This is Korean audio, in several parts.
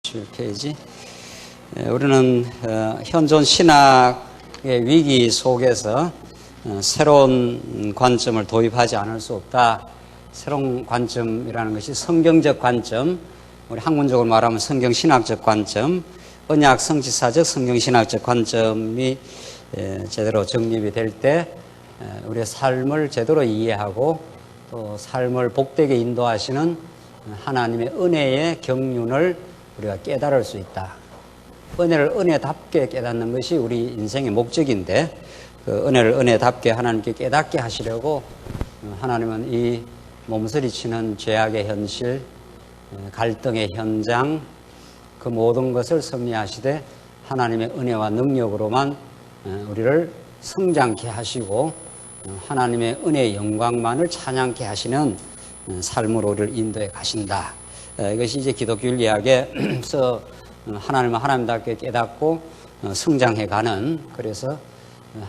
7페이지. 우리는 현존 신학의 위기 속에서 새로운 관점을 도입하지 않을 수 없다. 새로운 관점이라는 것이 성경적 관점, 우리 학문적으로 말하면 성경신학적 관점, 언약 성취사적 성경신학적 관점이 제대로 정립이 될 때 우리의 삶을 제대로 이해하고 또 삶을 복되게 인도하시는 하나님의 은혜의 경륜을 우리가 깨달을 수 있다. 은혜를 은혜답게 깨닫는 것이 우리 인생의 목적인데 그 은혜를 은혜답게 하나님께 깨닫게 하시려고 하나님은 이 몸서리치는 죄악의 현실, 갈등의 현장, 그 모든 것을 섭리하시되 하나님의 은혜와 능력으로만 우리를 성장케 하시고 하나님의 은혜의 영광만을 찬양케 하시는 삶으로 우리를 인도해 가신다. 이것이 이제 기독교 윤리학에서 하나님을 하나님답게 깨닫고 성장해가는, 그래서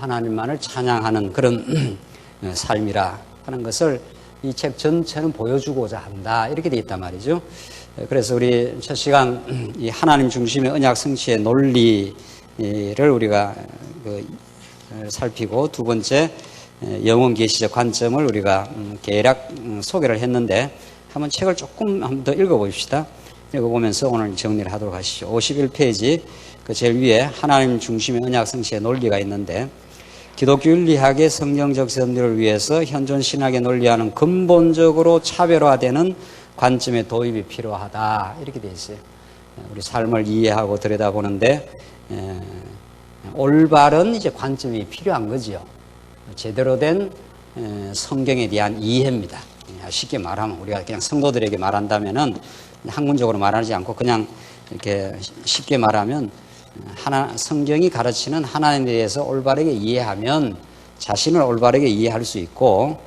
하나님만을 찬양하는 그런 삶이라 하는 것을 이 책 전체는 보여주고자 한다. 이렇게 되어 있단 말이죠. 그래서 우리 첫 시간 이 하나님 중심의 언약 성취의 논리를 우리가 살피고, 두 번째 영혼 계시적 관점을 우리가 대략 소개를 했는데 한번 책을 조금 한 번 더 읽어봅시다. 읽어보면서 오늘 정리를 하도록 하시죠. 51페이지 그 제일 위에 하나님 중심의 언약 성취의 논리가 있는데, 기독교 윤리학의 성경적 섭리를 위해서 현존 신학의 논리와는 근본적으로 차별화되는 관점의 도입이 필요하다. 이렇게 되어 있어요. 우리 삶을 이해하고 들여다보는데 올바른 이제 관점이 필요한 거지요. 제대로 된 성경에 대한 이해입니다. 쉽게 말하면 우리가 그냥 성도들에게 말한다면은 학문적으로 말하지 않고 그냥 이렇게 쉽게 말하면 성경이 가르치는 하나님에 대해서 올바르게 이해하면 자신을 올바르게 이해할 수 있고,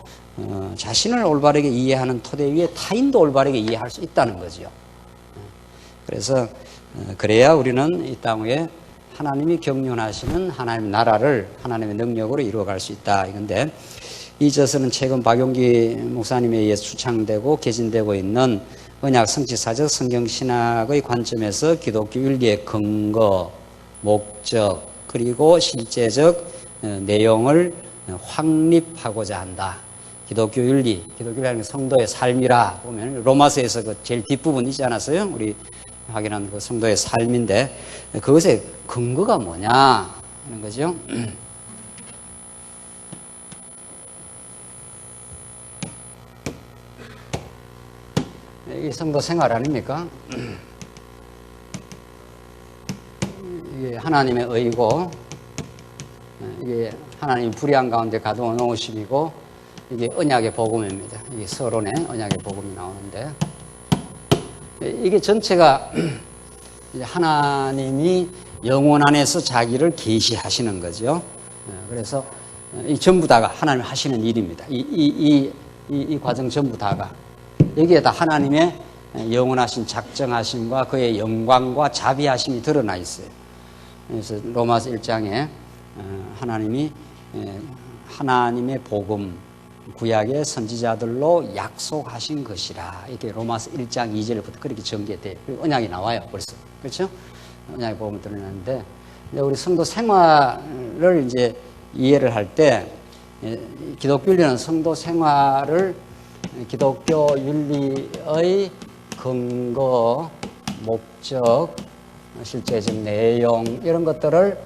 자신을 올바르게 이해하는 토대 위에 타인도 올바르게 이해할 수 있다는 거죠. 그래서 그래야 우리는 이 땅 위에 하나님이 경륜하시는 하나님의 나라를 하나님의 능력으로 이루어갈 수 있다. 이건데 이 저서는 최근 박용기 목사님에 의해서 추창되고 개진되고 있는 언약 성취사적 성경신학의 관점에서 기독교 윤리의 근거, 목적, 그리고 실제적 내용을 확립하고자 한다. 기독교 윤리, 기독교 윤리는 성도의 삶이라 보면 로마서에서 그 제일 뒷부분 있지 않았어요? 우리 확인한 그 성도의 삶인데 그것의 근거가 뭐냐 하는 거죠. 이게 성도 생활 아닙니까? 이게 하나님의 의고, 이게 하나님 불의한 가운데 가두어 놓으심이고, 이게 언약의 복음입니다. 이게 서론에 언약의 복음이 나오는데, 이게 전체가 하나님이 영혼 안에서 자기를 계시하시는 거죠. 그래서 이 전부 다가 하나님 하시는 일입니다. 이 과정 전부 다가 여기에 다 하나님의 영원하신 작정하심과 그의 영광과 자비하심이 드러나 있어요. 그래서 로마서 1장에 하나님이 하나님의 복음, 구약의 선지자들로 약속하신 것이라, 이렇게 로마서 1장 2절부터 그렇게 전개돼요. 그리고 언약이 나와요, 벌써. 그렇죠? 언약의 복음을 드러내는데, 우리 성도 생활을 이제 이해를 할 때, 기독교 윤리는 성도 생활을 기독교 윤리의 근거, 목적, 실제적 내용, 이런 것들을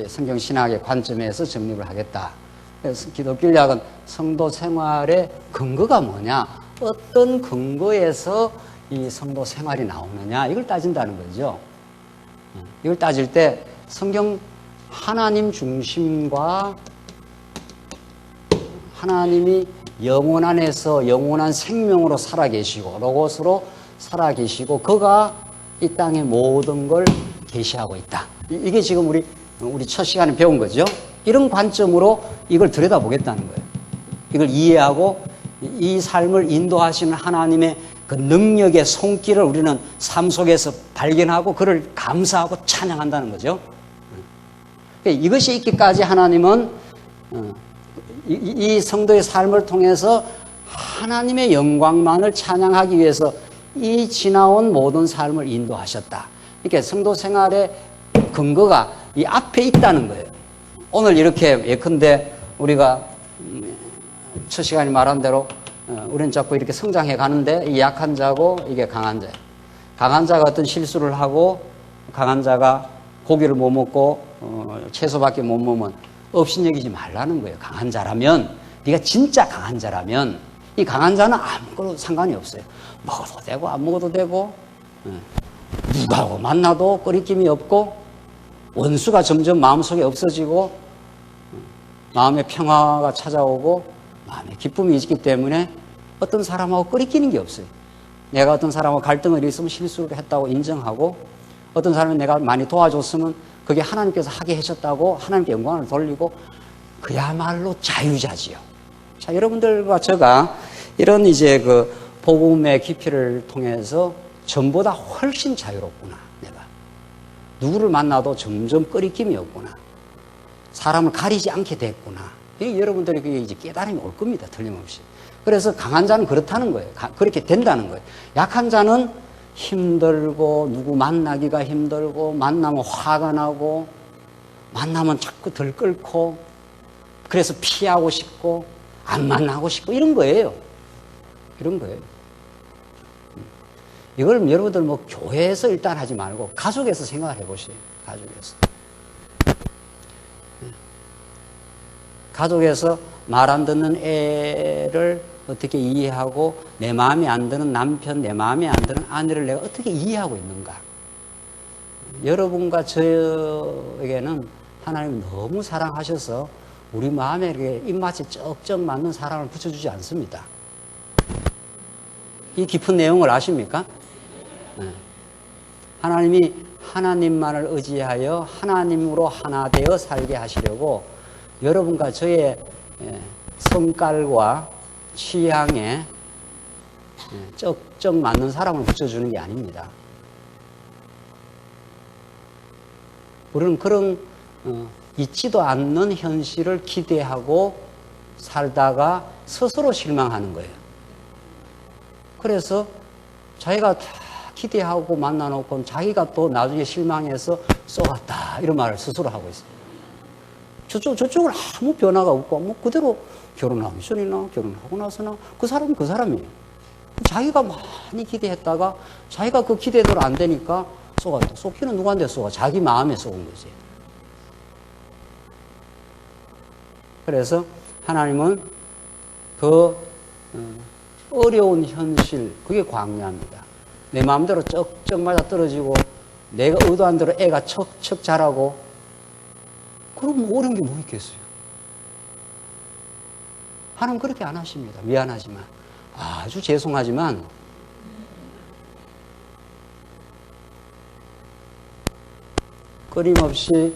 성경신학의 관점에서 정립을 하겠다. 그래서 기독교 윤리학은 성도 생활의 근거가 뭐냐, 어떤 근거에서 이 성도 생활이 나오느냐, 이걸 따진다는 거죠. 이걸 따질 때 성경 하나님 중심과 하나님이 영혼 안에서 영원한 생명으로 살아계시고 로고스로 살아계시고 그가 이 땅의 모든 걸 계시하고 있다. 이게 지금 우리 첫 시간에 배운 거죠. 이런 관점으로 이걸 들여다보겠다는 거예요. 이걸 이해하고 이 삶을 인도하시는 하나님의 그 능력의 손길을 우리는 삶 속에서 발견하고 그를 감사하고 찬양한다는 거죠. 이것이 있기까지 하나님은 이 성도의 삶을 통해서 하나님의 영광만을 찬양하기 위해서 이 지나온 모든 삶을 인도하셨다. 이렇게 성도 생활의 근거가 이 앞에 있다는 거예요. 오늘 이렇게 예컨대 우리가 첫 시간에 말한 대로 우리는 자꾸 이렇게 성장해 가는데 이 약한 자고 이게 강한 자예요. 강한 자가 어떤 실수를 하고 강한 자가 고기를 못 먹고 채소밖에 못 먹으면 업신여기지 말라는 거예요. 강한 자라면, 네가 진짜 강한 자라면 이 강한 자는 아무것도 상관이 없어요. 먹어도 되고 안 먹어도 되고 누구하고 만나도 꺼리낌이 없고 원수가 점점 마음속에 없어지고 마음의 평화가 찾아오고 마음의 기쁨이 있기 때문에 어떤 사람하고 꺼리끼는 게 없어요. 내가 어떤 사람하고 갈등을 있으면 실수를 했다고 인정하고 어떤 사람이 내가 많이 도와줬으면 그게 하나님께서 하게 하셨다고 하나님께 영광을 돌리고 그야말로 자유자지요. 자, 여러분들과 제가 이런 이제 그 복음의 깊이를 통해서 전보다 훨씬 자유롭구나. 내가 누구를 만나도 점점 꺼리낌이 없구나. 사람을 가리지 않게 됐구나. 여러분들이 그게 이제 깨달음이 올 겁니다. 틀림없이. 그래서 강한 자는 그렇다는 거예요. 그렇게 된다는 거예요. 약한 자는 힘들고 누구 만나기가 힘들고 만나면 화가 나고 만나면 자꾸 들끓고 그래서 피하고 싶고 안 만나고 싶고 이런 거예요. 이런 거예요. 이걸 여러분들 뭐 교회에서 일단 하지 말고 가족에서 생각을 해보세요. 가족에서. 가족에서 말 안 듣는 애를 어떻게 이해하고 내 마음에 안 드는 남편, 내 마음에 안 드는 아내를 내가 어떻게 이해하고 있는가. 여러분과 저에게는 하나님 너무 사랑하셔서 우리 마음에 이렇게 입맛이 쩍쩍 맞는 사람을 붙여주지 않습니다. 이 깊은 내용을 아십니까? 네. 하나님이 하나님만을 의지하여 하나님으로 하나 되어 살게 하시려고 여러분과 저의 성깔과 취향에 쩍쩍 맞는 사람을 붙여주는 게 아닙니다. 우리는 그런 있지도 않는 현실을 기대하고 살다가 스스로 실망하는 거예요. 그래서 자기가 다 기대하고 만나놓고 자기가 또 나중에 실망해서 쏘았다 이런 말을 스스로 하고 있어요. 저쪽은 아무 변화가 없고 뭐 그대로 결혼하기 전이나 결혼하고 나서나 그 사람은 그 사람이에요. 자기가 많이 기대했다가 자기가 그 기대대로 안 되니까 쏘았다. 쏘기는 누구한테 쏘아? 자기 마음에 쏘은 거지. 그래서 하나님은 그 어려운 현실, 그게 광야입니다. 내 마음대로 쩍쩍 맞아 떨어지고 내가 의도한 대로 애가 척척 자라고 그럼 뭐 어려운 게 뭐 있겠어요. 하나님 그렇게 안 하십니다. 미안하지만 아주 죄송하지만 끊임없이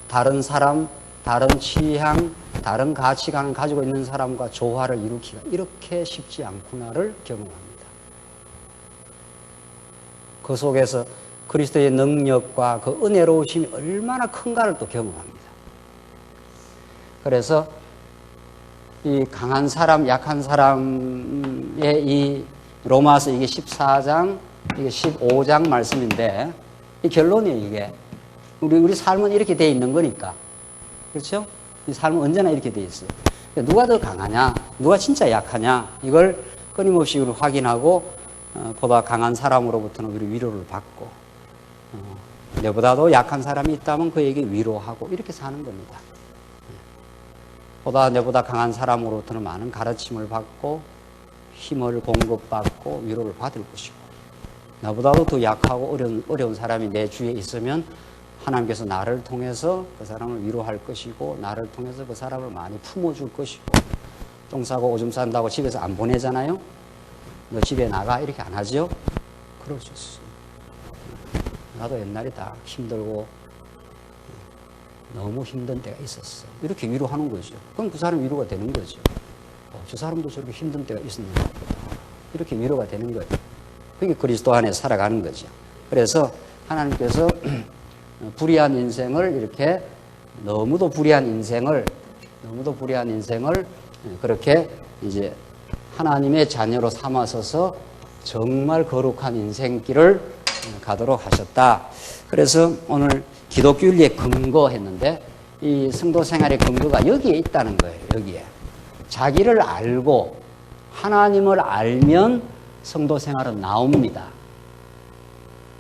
다른 사람, 다른 취향, 다른 가치관을 가지고 있는 사람과 조화를 이루기가 이렇게 쉽지 않구나를 경험합니다. 그 속에서 그리스도의 능력과 그 은혜로우심이 얼마나 큰가를 또 경험합니다. 그래서 이 강한 사람, 약한 사람의 이 로마서 이게 14장, 이게 15장 말씀인데 이 결론이에요, 이게. 우리 삶은 이렇게 돼 있는 거니까. 그렇죠? 이 삶은 언제나 이렇게 돼 있어요. 누가 더 강하냐, 누가 진짜 약하냐, 이걸 끊임없이 우리 확인하고 보다 강한 사람으로부터는 우리 위로를 받고 내보다도 약한 사람이 있다면 그에게 위로하고 이렇게 사는 겁니다. 보다 내보다 강한 사람으로부터는 많은 가르침을 받고 힘을 공급받고 위로를 받을 것이고 나보다도 더 약하고 어려운 사람이 내 주위에 있으면 하나님께서 나를 통해서 그 사람을 위로할 것이고 나를 통해서 그 사람을 많이 품어줄 것이고 똥 싸고 오줌 싼다고 집에서 안 보내잖아요. 너 집에 나가 이렇게 안 하죠? 그러셨어. 나도 옛날에 다 힘들고 너무 힘든 때가 있었어. 이렇게 위로하는 거죠. 그럼 그 사람 위로가 되는 거죠. 저 사람도 저렇게 힘든 때가 있었는데 이렇게 위로가 되는 거예요. 그게 그리스도 안에 살아가는 거죠. 그래서 하나님께서 불의한 인생을 이렇게 너무도 불의한 인생을 그렇게 이제 하나님의 자녀로 삼아서서 정말 거룩한 인생길을 가도록 하셨다. 그래서 오늘 기독교 윤리에 근거했는데 이 성도 생활의 근거가 여기에 있다는 거예요. 여기에. 자기를 알고 하나님을 알면 성도 생활은 나옵니다.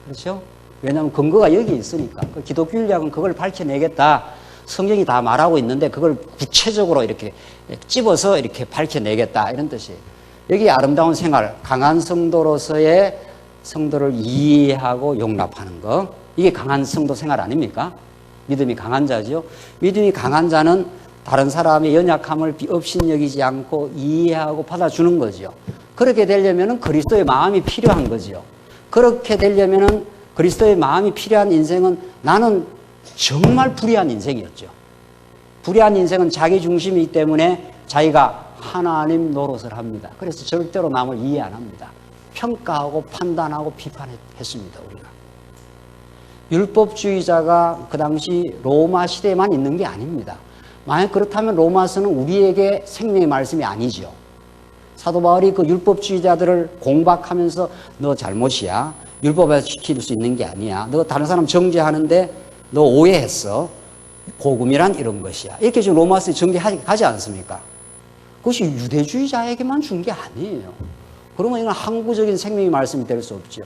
그렇죠? 왜냐하면 근거가 여기 있으니까. 기독교 윤리학은 그걸 밝혀내겠다. 성경이 다 말하고 있는데 그걸 구체적으로 이렇게 찝어서 이렇게 밝혀내겠다. 이런 뜻이에요. 여기 아름다운 생활, 강한 성도로서의 성도를 이해하고 용납하는 거. 이게 강한 성도 생활 아닙니까? 믿음이 강한 자죠. 믿음이 강한 자는 다른 사람의 연약함을 업신여기지 않고 이해하고 받아주는 거죠. 그렇게 되려면 그리스도의 마음이 필요한 거죠. 그렇게 되려면 그리스도의 마음이 필요한 인생은 나는 정말 불의한 인생이었죠. 불의한 인생은 자기 중심이기 때문에 자기가 하나님 노릇을 합니다. 그래서 절대로 남을 이해 안 합니다. 평가하고 판단하고 비판했습니다. 우리가. 율법주의자가 그 당시 로마 시대에만 있는 게 아닙니다. 만약 그렇다면 로마서는 우리에게 생명의 말씀이 아니죠. 사도 바울이 그 율법주의자들을 공박하면서 너 잘못이야. 율법에서 지킬 수 있는 게 아니야. 너 다른 사람 정죄하는데 너 오해했어. 복음이란 이런 것이야. 이렇게 지금 로마서에 전개하지 않습니까? 그것이 유대주의자에게만 준 게 아니에요. 그러면 이건 항구적인 생명의 말씀이 될 수 없죠.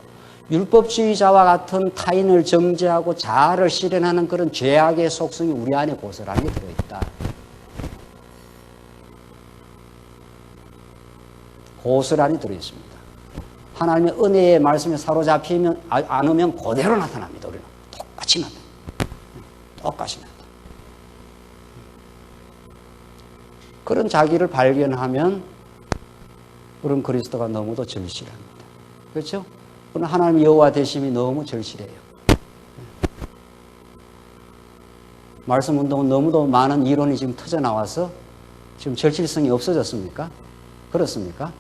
율법주의자와 같은 타인을 정죄하고 자아를 실현하는 그런 죄악의 속성이 우리 안에 고스란히 들어있다. 고스란히 들어있습니다. 하나님의 은혜의 말씀에 사로잡히면 않으면 그대로 나타납니다. 우리는 똑같이 나타납니다. 똑같이 나타납니다. 그런 자기를 발견하면 우리는 그리스도가 너무도 절실합니다. 그렇죠? 그러나 하나님 여호와 되심이 너무 절실해요. 말씀 운동은 너무도 많은 이론이 지금 터져 나와서 지금 절실성이 없어졌습니까? 그렇습니까?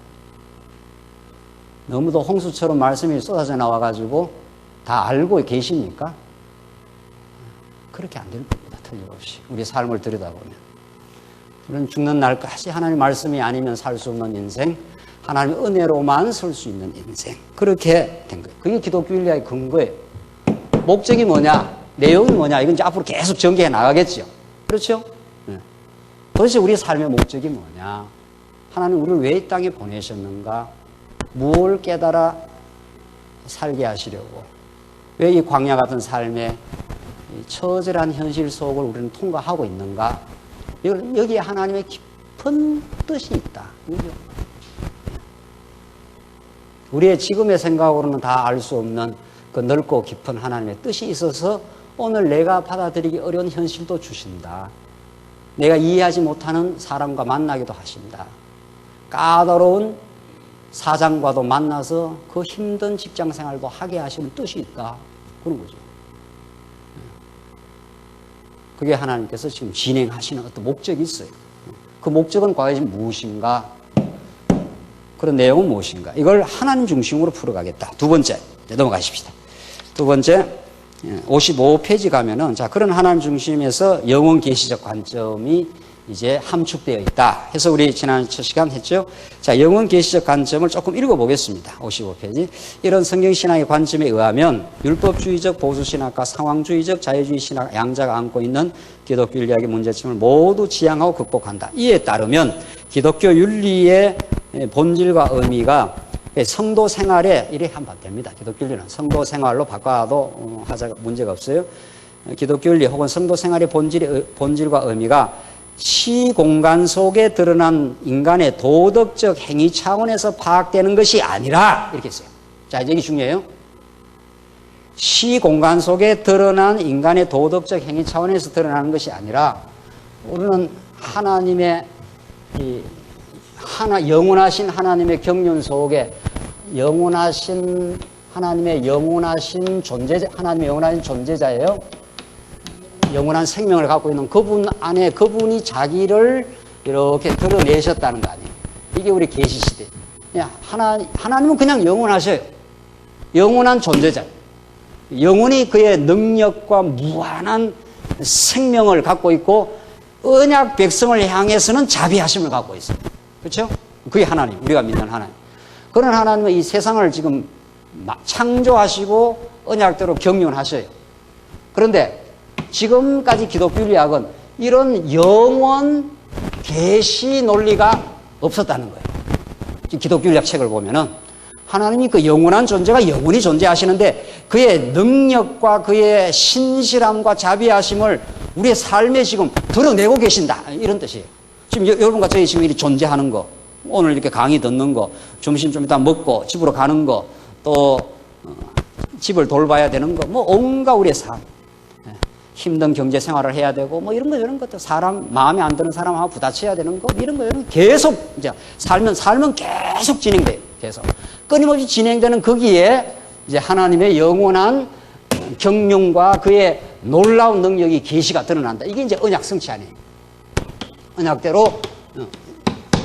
너무도 홍수처럼 말씀이 쏟아져 나와가지고 다 알고 계십니까? 그렇게 안 될 겁니다. 틀림없이. 우리의 삶을 들여다보면. 우리는 죽는 날까지 하나님의 말씀이 아니면 살 수 없는 인생, 하나님의 은혜로만 설 수 있는 인생. 그렇게 된 거예요. 그게 기독교 윤리의 근거예요. 목적이 뭐냐? 내용이 뭐냐? 이건 이제 앞으로 계속 전개해 나가겠죠. 그렇죠? 네. 도대체 우리의 삶의 목적이 뭐냐? 하나님 우리를 왜 이 땅에 보내셨는가? 무엇을 깨달아 살게 하시려고? 왜 이 광야 같은 삶의 처절한 현실 속을 우리는 통과하고 있는가? 여기에 하나님의 깊은 뜻이 있다. 그죠? 우리의 지금의 생각으로는 다 알 수 없는 그 넓고 깊은 하나님의 뜻이 있어서 오늘 내가 받아들이기 어려운 현실도 주신다. 내가 이해하지 못하는 사람과 만나기도 하신다. 까다로운 사장과도 만나서 그 힘든 직장 생활도 하게 하시는 뜻이 있다. 그런 거죠. 그게 하나님께서 지금 진행하시는 어떤 목적이 있어요. 그 목적은 과연 무엇인가? 그런 내용은 무엇인가? 이걸 하나님 중심으로 풀어가겠다. 두 번째, 넘어가십시다. 두 번째, 55페이지 가면은, 자, 그런 하나님 중심에서 영원 계시적 관점이 이제 함축되어 있다. 해서 우리 지난 첫 시간 했죠. 자, 영원 계시적 관점을 조금 읽어보겠습니다. 55페이지. 이런 성경신학의 관점에 의하면 율법주의적 보수신학과 상황주의적 자유주의 신학 양자가 안고 있는 기독교 윤리학의 문제점을 모두 지향하고 극복한다. 이에 따르면 기독교 윤리의 본질과 의미가 성도 생활에 이래 한번 됩니다. 기독교 윤리는 성도 생활로 바꿔도 문제가 없어요. 기독교 윤리 혹은 성도 생활의 본질과 의미가 시공간 속에 드러난 인간의 도덕적 행위 차원에서 파악되는 것이 아니라 이렇게 했어요. 자, 이제 이게 중요해요. 시공간 속에 드러난 인간의 도덕적 행위 차원에서 드러나는 것이 아니라 우리는 하나님의 영원하신 하나님의 경륜 속에 영원하신 하나님의 영원하신 존재자예요. 영원한 생명을 갖고 있는 그분 안에 그분이 자기를 이렇게 드러내셨다는 거 아니에요. 이게 우리 계시시대. 하나님은 그냥 영원하셔요. 영원한 존재자예요. 영원히 그의 능력과 무한한 생명을 갖고 있고 언약 백성을 향해서는 자비하심을 갖고 있어요. 그렇죠? 그게 하나님, 우리가 믿는 하나님. 그런 하나님은 이 세상을 지금 창조하시고 언약대로 경륜하셔요. 그런데 지금까지 기독교인학은 이런 영원 계시 논리가 없었다는 거예요. 기독교인학 책을 보면은 하나님이 그 영원한 존재가 영원히 존재하시는데 그의 능력과 그의 신실함과 자비하심을 우리의 삶에 지금 드러내고 계신다, 이런 뜻이에요. 지금 여러분과 저희 지금 이렇게 존재하는 거, 오늘 이렇게 강의 듣는 거, 점심 좀 이따 먹고 집으로 가는 거, 또 집을 돌봐야 되는 거, 뭐 온갖 우리의 삶, 힘든 경제 생활을 해야 되고 뭐 이런 거 저런 것도 사람 마음에 안 드는 사람하고 부딪혀야 되는 거, 이런 거 계속 이제 삶은 계속 진행돼요. 계속 끊임없이 진행되는 거기에 이제 하나님의 영원한 경륜과 그의 놀라운 능력이 계시가 드러난다. 이게 이제 언약 성취 아니에요. 언약대로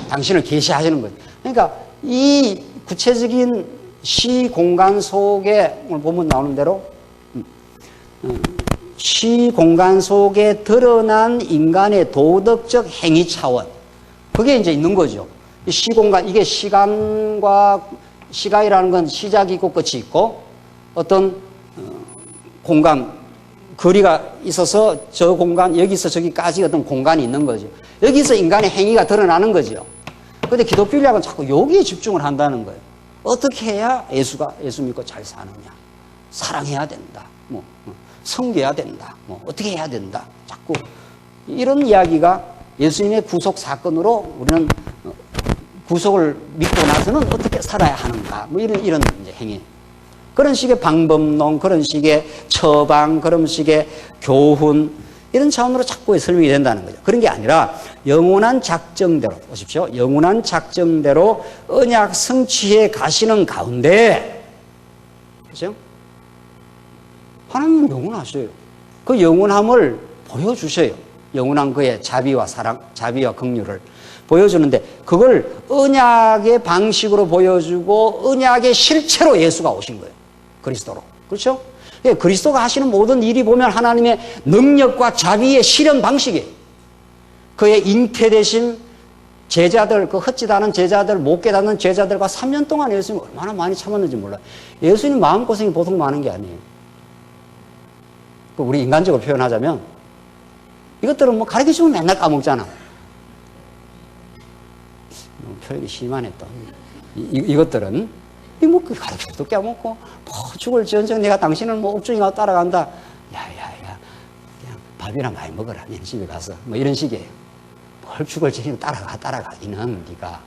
당신을 계시하시는 거예요. 그러니까 이 구체적인 시 공간 속에 오늘 본문 나오는 대로 시 공간 속에 드러난 인간의 도덕적 행위 차원, 그게 이제 있는 거죠. 이 시 공간, 이게 시간과 시각이라는 건 시작이 있고 끝이 있고 어떤 공간, 거리가 있어서 저 공간, 여기서 저기까지 어떤 공간이 있는 거죠. 여기서 인간의 행위가 드러나는 거죠. 그런데 기독교인학은 자꾸 여기에 집중을 한다는 거예요. 어떻게 해야 예수 믿고 잘 사느냐, 사랑해야 된다, 뭐 섬겨야 된다, 뭐 어떻게 해야 된다, 자꾸 이런 이야기가 예수님의 구속 사건으로 우리는 구속을 믿고 나서는 어떻게 살아야 하는가, 뭐 이런 이제 행위, 그런 식의 방법론, 그런 식의 처방, 그런 식의 교훈, 이런 차원으로 자꾸 설명이 된다는 거죠. 그런 게 아니라 영원한 작정대로, 보십시오. 영원한 작정대로 언약 성취해 가시는 가운데, 그렇죠? 하나님은 영원하셔요. 그 영원함을 보여주셔요. 영원한 그의 자비와 사랑, 자비와 긍휼을 보여주는데 그걸 언약의 방식으로 보여주고 언약의 실체로 예수가 오신 거예요. 그리스도로. 그렇죠? 그리스도가 하시는 모든 일이 보면 하나님의 능력과 자비의 실현 방식이에요. 그의 잉태되신 제자들, 그 헛짓하는 제자들, 못 깨닫는 제자들과 3년 동안 예수님이 얼마나 많이 참았는지 몰라요. 예수님 마음고생이 보통 많은 게 아니에요. 우리 인간적으로 표현하자면 이것들은 뭐 가르쳐주면 맨날 까먹잖아. 표현이 심하네 또. 이것들은 뭐 가르쳐도 깨먹고 뭐 죽을지언정 내가 당신을 뭐 옥중이가 따라간다. 야야야, 그냥 밥이나 많이 먹어라. 네 집에 가서 뭐 이런 식이에요. 뭘 죽을지언정 따라가. 이는 네가.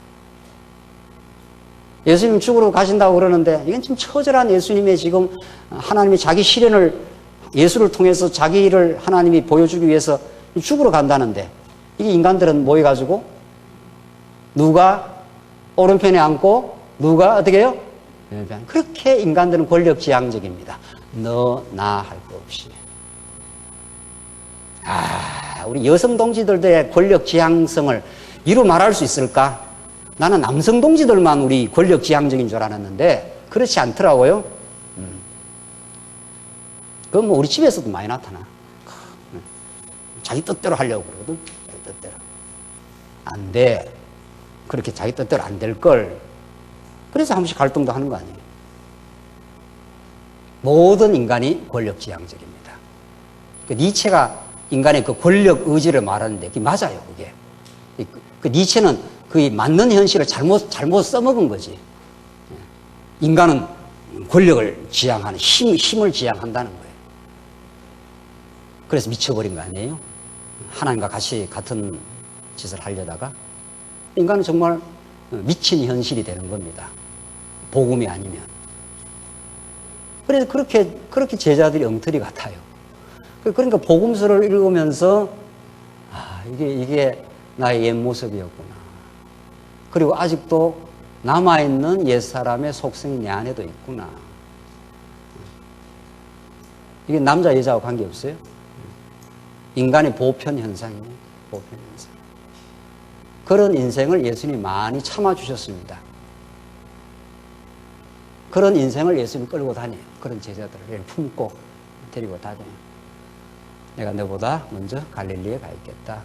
예수님 죽으러 가신다고 그러는데 이건 지금 처절한 예수님의 지금 하나님이 자기 실현을 예수를 통해서 자기를 하나님이 보여주기 위해서 죽으러 간다는데 이게 인간들은 뭐 해가지고 누가 오른편에 앉고 누가 어떻게 해요? 그렇게 인간들은 권력지향적입니다. 너, 나 할 거 없이. 우리 여성 동지들의 권력지향성을 이루 말할 수 있을까? 나는 남성 동지들만 우리 권력지향적인 줄 알았는데 그렇지 않더라고요. 그건 뭐 우리 집에서도 많이 나타나. 자기 뜻대로 하려고 그러거든. 자기 뜻대로. 안 돼. 그렇게 자기 뜻대로 안 될 걸. 그래서 한 번씩 갈등도 하는 거 아니에요. 모든 인간이 권력지향적입니다. 니체가 인간의 그 권력 의지를 말하는데 그게 맞아요. 그게. 그 니체는 그 맞는 현실을 잘못 써먹은 거지. 인간은 권력을 지향하는 힘을 지향한다는 거예요. 그래서 미쳐버린 거 아니에요? 하나님과 같은 짓을 하려다가 인간은 정말 미친 현실이 되는 겁니다. 복음이 아니면. 그래서 그렇게 제자들이 엉터리 같아요. 그러니까 복음서를 읽으면서 이게 나의 옛 모습이었구나. 그리고 아직도 남아있는 옛사람의 속성이 내 안에도 있구나. 이게 남자 여자하고 관계없어요. 인간의 보편 현상이에요. 보편 현상. 그런 인생을 예수님이 많이 참아주셨습니다. 그런 인생을 예수님이 끌고 다녀요. 그런 제자들을 품고 데리고 다녀요. 내가 너보다 먼저 갈릴리에 가 있겠다.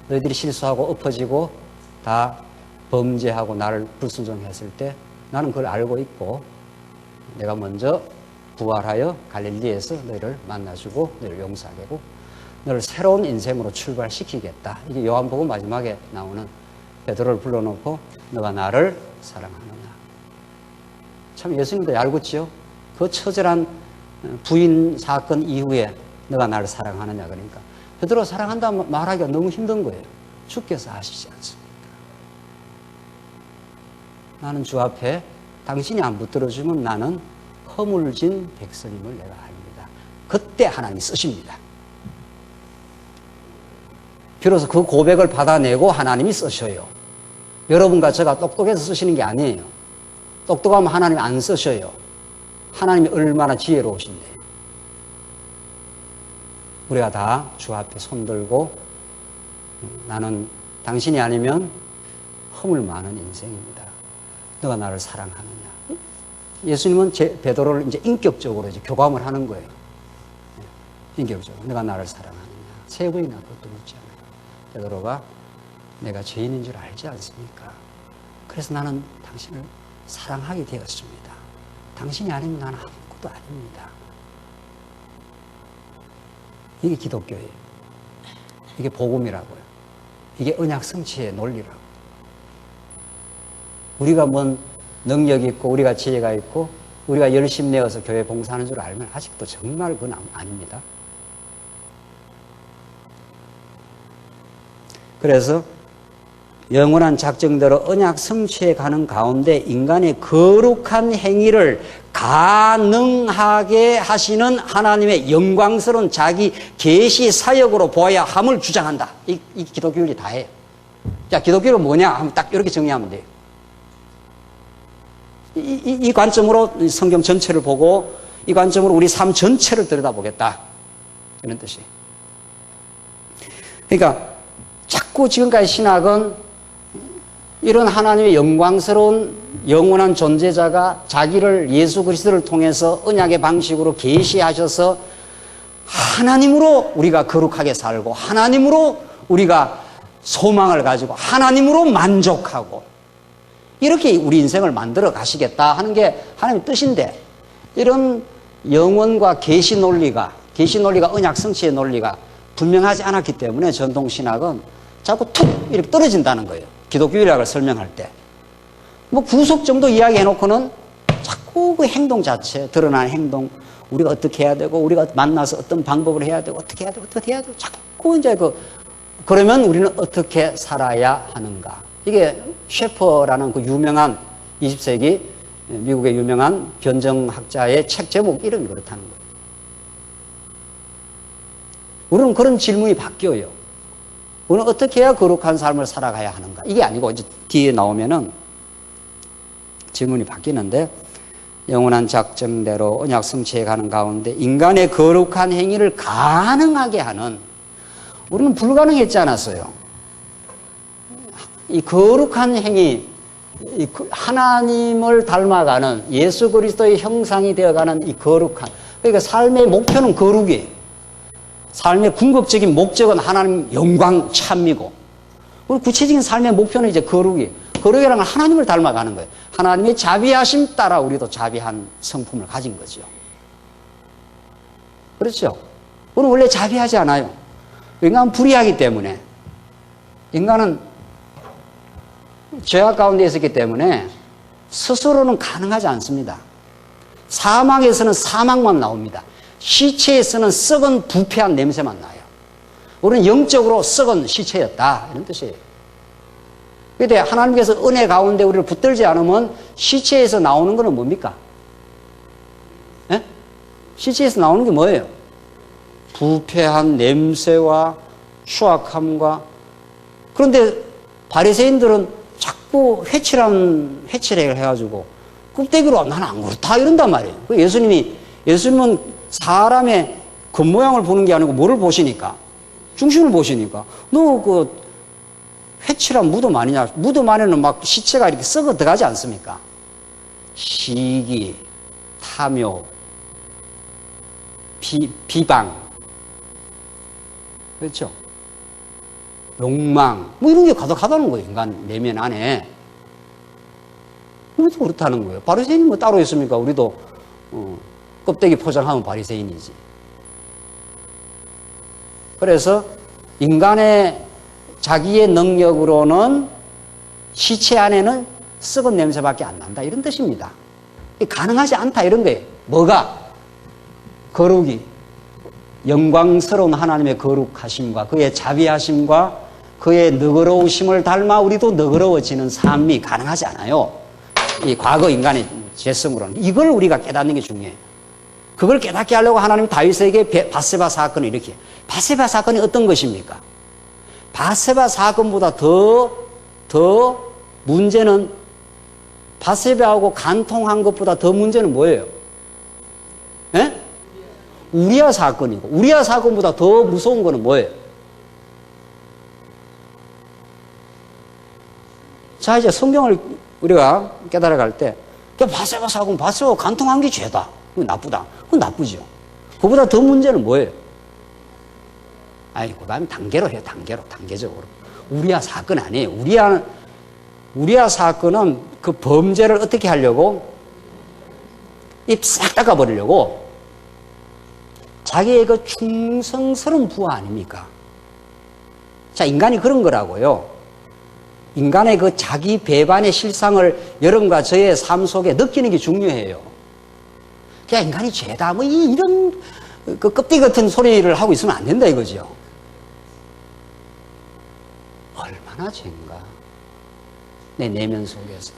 너희들이 실수하고 엎어지고 다 범죄하고 나를 불순종했을 때 나는 그걸 알고 있고 내가 먼저 부활하여 갈릴리에서 너희를 만나주고 너희를 용서하고 너를 새로운 인생으로 출발시키겠다. 이게 요한복음 마지막에 나오는 베드로를 불러놓고 너가 나를 사랑하느냐. 참 예수님도 얄궂지요. 그 처절한 부인 사건 이후에 너가 나를 사랑하느냐 그러니까 베드로 사랑한다 말하기가 너무 힘든 거예요. 주께서 하시지 않습니까? 나는 주 앞에 당신이 안 붙들어주면 나는 허물진 백성임을 내가 압니다. 그때 하나님이 쓰십니다. 비로소 그 고백을 받아내고 하나님이 쓰셔요. 여러분과 제가 똑똑해서 쓰시는 게 아니에요. 똑똑하면 하나님이 안 쓰셔요. 하나님이 얼마나 지혜로우신데요. 우리가 다 주 앞에 손들고 나는 당신이 아니면 허물 많은 인생입니다. 너가 나를 사랑하느냐. 예수님은 베드로를 이제 인격적으로 이제 교감을 하는 거예요. 인격적으로. 내가 나를 사랑하느냐. 세 번이나 그것도 묻잖아요. 베드로가 내가 죄인인 줄 알지 않습니까? 그래서 나는 당신을 사랑하게 되었습니다. 당신이 아니면 나는 아무것도 아닙니다. 이게 기독교예요. 이게 복음이라고요. 이게 언약 성취의 논리라고. 우리가 뭔 능력이 있고 우리가 지혜가 있고 우리가 열심히 내어서 교회 봉사하는 줄 알면 아직도 정말 그건 아닙니다. 그래서 영원한 작정대로 언약 성취해 가는 가운데 인간의 거룩한 행위를 가능하게 하시는 하나님의 영광스러운 자기 계시 사역으로 보아야 함을 주장한다. 이 기독교율이 다예요. 자, 기독교는 뭐냐 하면 딱 이렇게 정리하면 돼요. 이 관점으로 성경 전체를 보고 이 관점으로 우리 삶 전체를 들여다보겠다. 이런 뜻이에요. 그러니까 자꾸 지금까지 신학은 이런 하나님의 영광스러운 영원한 존재자가 자기를 예수 그리스도를 통해서 언약의 방식으로 계시하셔서 하나님으로 우리가 거룩하게 살고 하나님으로 우리가 소망을 가지고 하나님으로 만족하고 이렇게 우리 인생을 만들어 가시겠다 하는 게 하나님의 뜻인데 이런 영원과 계시 논리가 언약 성취의 논리가 분명하지 않았기 때문에 전통신학은 자꾸 툭 이렇게 떨어진다는 거예요. 기독교 유학을 설명할 때. 뭐 구속 정도 이야기해놓고는 자꾸 그 행동 자체, 드러나는 행동, 우리가 어떻게 해야 되고, 우리가 만나서 어떤 방법을 해야 되고, 어떻게 해야 되고, 어떻게 해야 되고, 자꾸 이제 그러면 우리는 어떻게 살아야 하는가. 이게 셰퍼라는 그 유명한 20세기 미국의 유명한 변정학자의 책 제목 이름이 그렇다는 거예요. 우리는 그런 질문이 바뀌어요. 우리는 어떻게 해야 거룩한 삶을 살아가야 하는가? 이게 아니고 이제 뒤에 나오면은 질문이 바뀌는데 영원한 작정대로 언약 성취해 가는 가운데 인간의 거룩한 행위를 가능하게 하는 우리는 불가능했지 않았어요. 이 거룩한 행위, 하나님을 닮아가는 예수 그리스도의 형상이 되어가는 이 거룩한 그러니까 삶의 목표는 거룩이에요. 삶의 궁극적인 목적은 하나님 영광 찬미고 우리 구체적인 삶의 목표는 이제 거룩이에요. 거룩이라는 건 하나님을 닮아가는 거예요. 하나님의 자비하심 따라 우리도 자비한 성품을 가진 거죠. 그렇죠? 우리는 원래 자비하지 않아요. 인간은 불의하기 때문에 인간은 죄악 가운데 있었기 때문에 스스로는 가능하지 않습니다. 사망에서는 사망만 나옵니다. 시체에서는 썩은 부패한 냄새만 나요. 우리는 영적으로 썩은 시체였다. 이런 뜻이에요. 그런데 하나님께서 은혜 가운데 우리를 붙들지 않으면 시체에서 나오는 것은 뭡니까? 예? 시체에서 나오는 게 뭐예요? 부패한 냄새와 추악함과 그런데 바리새인들은 자꾸 회칠을 해가지고 껍데기로 나는 안 그렇다 이런단 말이에요. 예수님은 사람의 겉모양을 보는 게 아니고 뭐를 보시니까? 중심을 보시니까. 너 그 회칠한 무덤 아니냐? 무덤 안에는 막 시체가 이렇게 썩어 들어가지 않습니까? 시기, 탐욕, 비방. 그렇죠? 욕망. 뭐 이런 게 가득하다는 거예요. 인간 내면 안에. 우리도 그렇다는 거예요. 바리새인이 뭐 따로 있습니까? 우리도 껍데기 포장하면 바리새인이지. 그래서 인간의 자기의 능력으로는 시체 안에는 썩은 냄새밖에 안 난다 이런 뜻입니다. 가능하지 않다 이런 거예요. 뭐가? 거룩이 영광스러운 하나님의 거룩하심과 그의 자비하심과 그의 너그러우심을 닮아 우리도 너그러워지는 삶이 가능하지 않아요. 이 과거 인간의 죄성으로는. 이걸 우리가 깨닫는 게 중요해요. 그걸 깨닫게 하려고 하나님 다윗에게 밧세바 사건을 일으켜요. 밧세바 사건이 어떤 것입니까? 밧세바 사건보다 더 문제는 밧세바하고 간통한 것보다 더 문제는 뭐예요? 예? 우리아 사건이고 우리아 사건보다 더 무서운 거는 뭐예요? 자, 이제 성경을 우리가 깨달아갈 때 밧세바 사건, 밧세바 간통한 게 죄다. 그거 나쁘다. 그거 나쁘죠. 그보다 더 문제는 뭐예요? 아니, 그 다음에 단계로 해요. 단계적으로. 우리아 사건 아니에요. 우리아 사건은 그 범죄를 어떻게 하려고? 입 싹 닦아버리려고 자기의 그 충성스러운 부하 아닙니까? 자, 인간이 그런 거라고요. 인간의 그 자기 배반의 실상을 여러분과 저의 삶 속에 느끼는 게 중요해요. 그냥 인간이 죄다, 뭐, 이런, 그 껍데기 같은 소리를 하고 있으면 안 된다 이거죠. 얼마나 죄인가. 내 내면 속에서.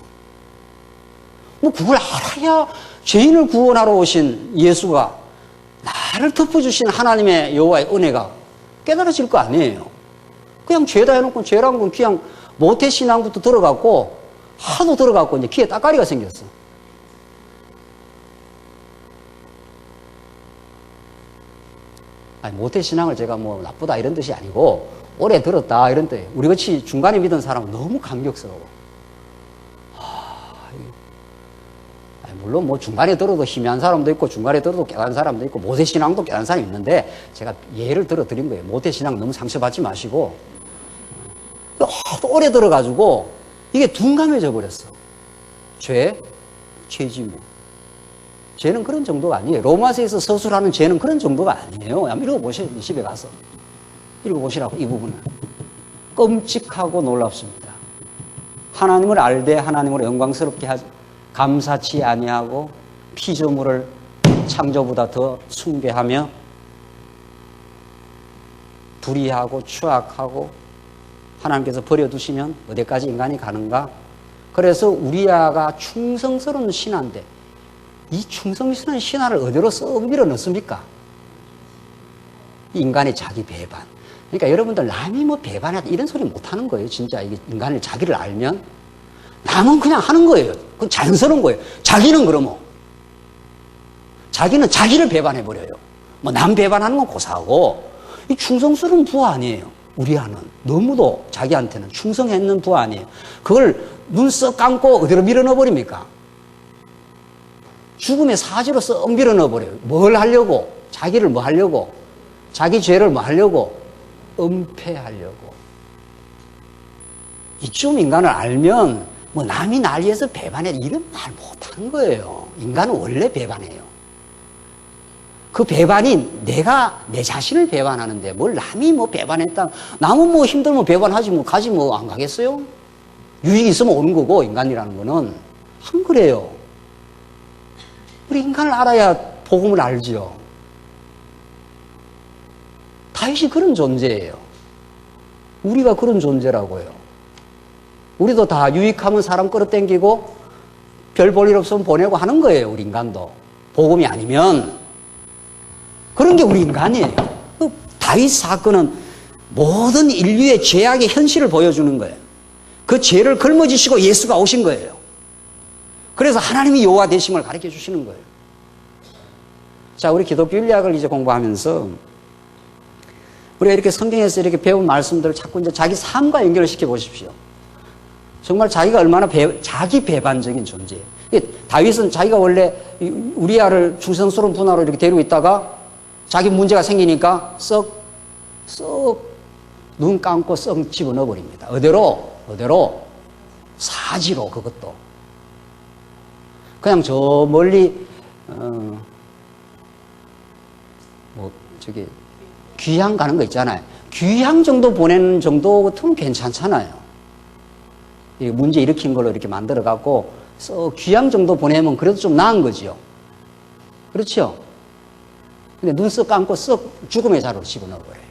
뭐, 그걸 알아야 죄인을 구원하러 오신 예수가 나를 덮어주신 하나님의 여호와의 은혜가 깨달아질 거 아니에요. 그냥 죄다 해놓고 죄라는 건 그냥 모태신앙부터 들어갔고 하도 들어갔고 이제 귀에 따까리가 생겼어. 아니, 모태신앙을 제가 뭐 나쁘다 이런 뜻이 아니고 오래 들었다 이런 뜻이에요. 우리같이 중간에 믿은 사람은 너무 감격스러워. 물론 뭐 중간에 들어도 희미한 사람도 있고 중간에 들어도 깨달은 사람도 있고 모태신앙도 깨달은 사람이 있는데 제가 예를 들어 드린 거예요. 모태신앙 너무 상처받지 마시고 또 오래 들어가지고 이게 둔감해져 버렸어. 죄지 뭐. 죄는 그런 정도가 아니에요. 로마서에서 서술하는 죄는 그런 정도가 아니에요. 한번 읽어보세요. 집에 가서 읽어보시라고 이 부분을. 끔찍하고 놀랍습니다. 하나님을 알되 하나님을 영광스럽게 하지 감사치 아니하고 피조물을 창조보다 더 숭배하며 불의하고 추악하고 하나님께서 버려두시면 어디까지 인간이 가는가? 그래서 우리아가 충성스러운 신하인데 이 충성스러운 신하를 어디로 썩 밀어넣습니까? 인간의 자기 배반. 그러니까 여러분들 남이 뭐 배반하다 이런 소리 못하는 거예요. 진짜 이게 인간을 자기를 알면 남은 그냥 하는 거예요. 그건 자연스러운 거예요. 자기는 그러면 자기는 자기를 배반해버려요. 뭐 남 배반하는 건 고사하고 이 충성스러운 부하 아니에요. 우리아는 너무도 자기한테는 충성했는 부하 아니에요. 그걸 눈 썩 감고 어디로 밀어넣어버립니까? 죽음의 사지로 썩 밀어넣어버려요. 뭘 하려고? 자기를 뭐 하려고? 자기 죄를 뭐 하려고? 은폐하려고. 이쯤 인간을 알면 뭐 남이 날 위해서 배반해 이런 말 못하는 거예요. 인간은 원래 배반해요. 그 배반이 내가 내 자신을 배반하는데 뭘 남이 뭐 배반했다. 남은 뭐 힘들면 배반하지 뭐 가지 뭐 안 가겠어요? 유익이 있으면 오는 거고 인간이라는 거는 안 그래요. 우리 인간을 알아야 복음을 알죠. 다윗이 그런 존재예요. 우리가 그런 존재라고요. 우리도 다 유익하면 사람 끌어당기고 별 볼 일 없으면 보내고 하는 거예요. 우리 인간도. 복음이 아니면. 그런 게 우리 인간이에요. 다윗 사건은 모든 인류의 죄악의 현실을 보여주는 거예요. 그 죄를 걸머지시고 예수가 오신 거예요. 그래서 하나님이 여호와 되심을 가르쳐 주시는 거예요. 자, 우리 기독교 윤리학을 이제 공부하면서 우리가 이렇게 성경에서 이렇게 배운 말씀들을 자꾸 이제 자기 삶과 연결을 시켜 보십시오. 정말 자기가 얼마나 자기 배반적인 존재예요. 다윗은 자기가 원래 우리아를 충성스러운 분하로 이렇게 데리고 있다가 자기 문제가 생기니까 썩 눈 감고 썩 집어넣어 버립니다. 어디로? 사지로 그것도. 그냥 저 멀리 귀향 가는 거 있잖아요. 귀향 정도 보내는 정도 같으면 괜찮잖아요. 문제 일으킨 걸로 이렇게 만들어 갖고 귀향 정도 보내면 그래도 좀 나은 거지요. 그렇죠? 근데 눈 쓱 감고 쓱 죽음의 자루로 집어넣어 버려요.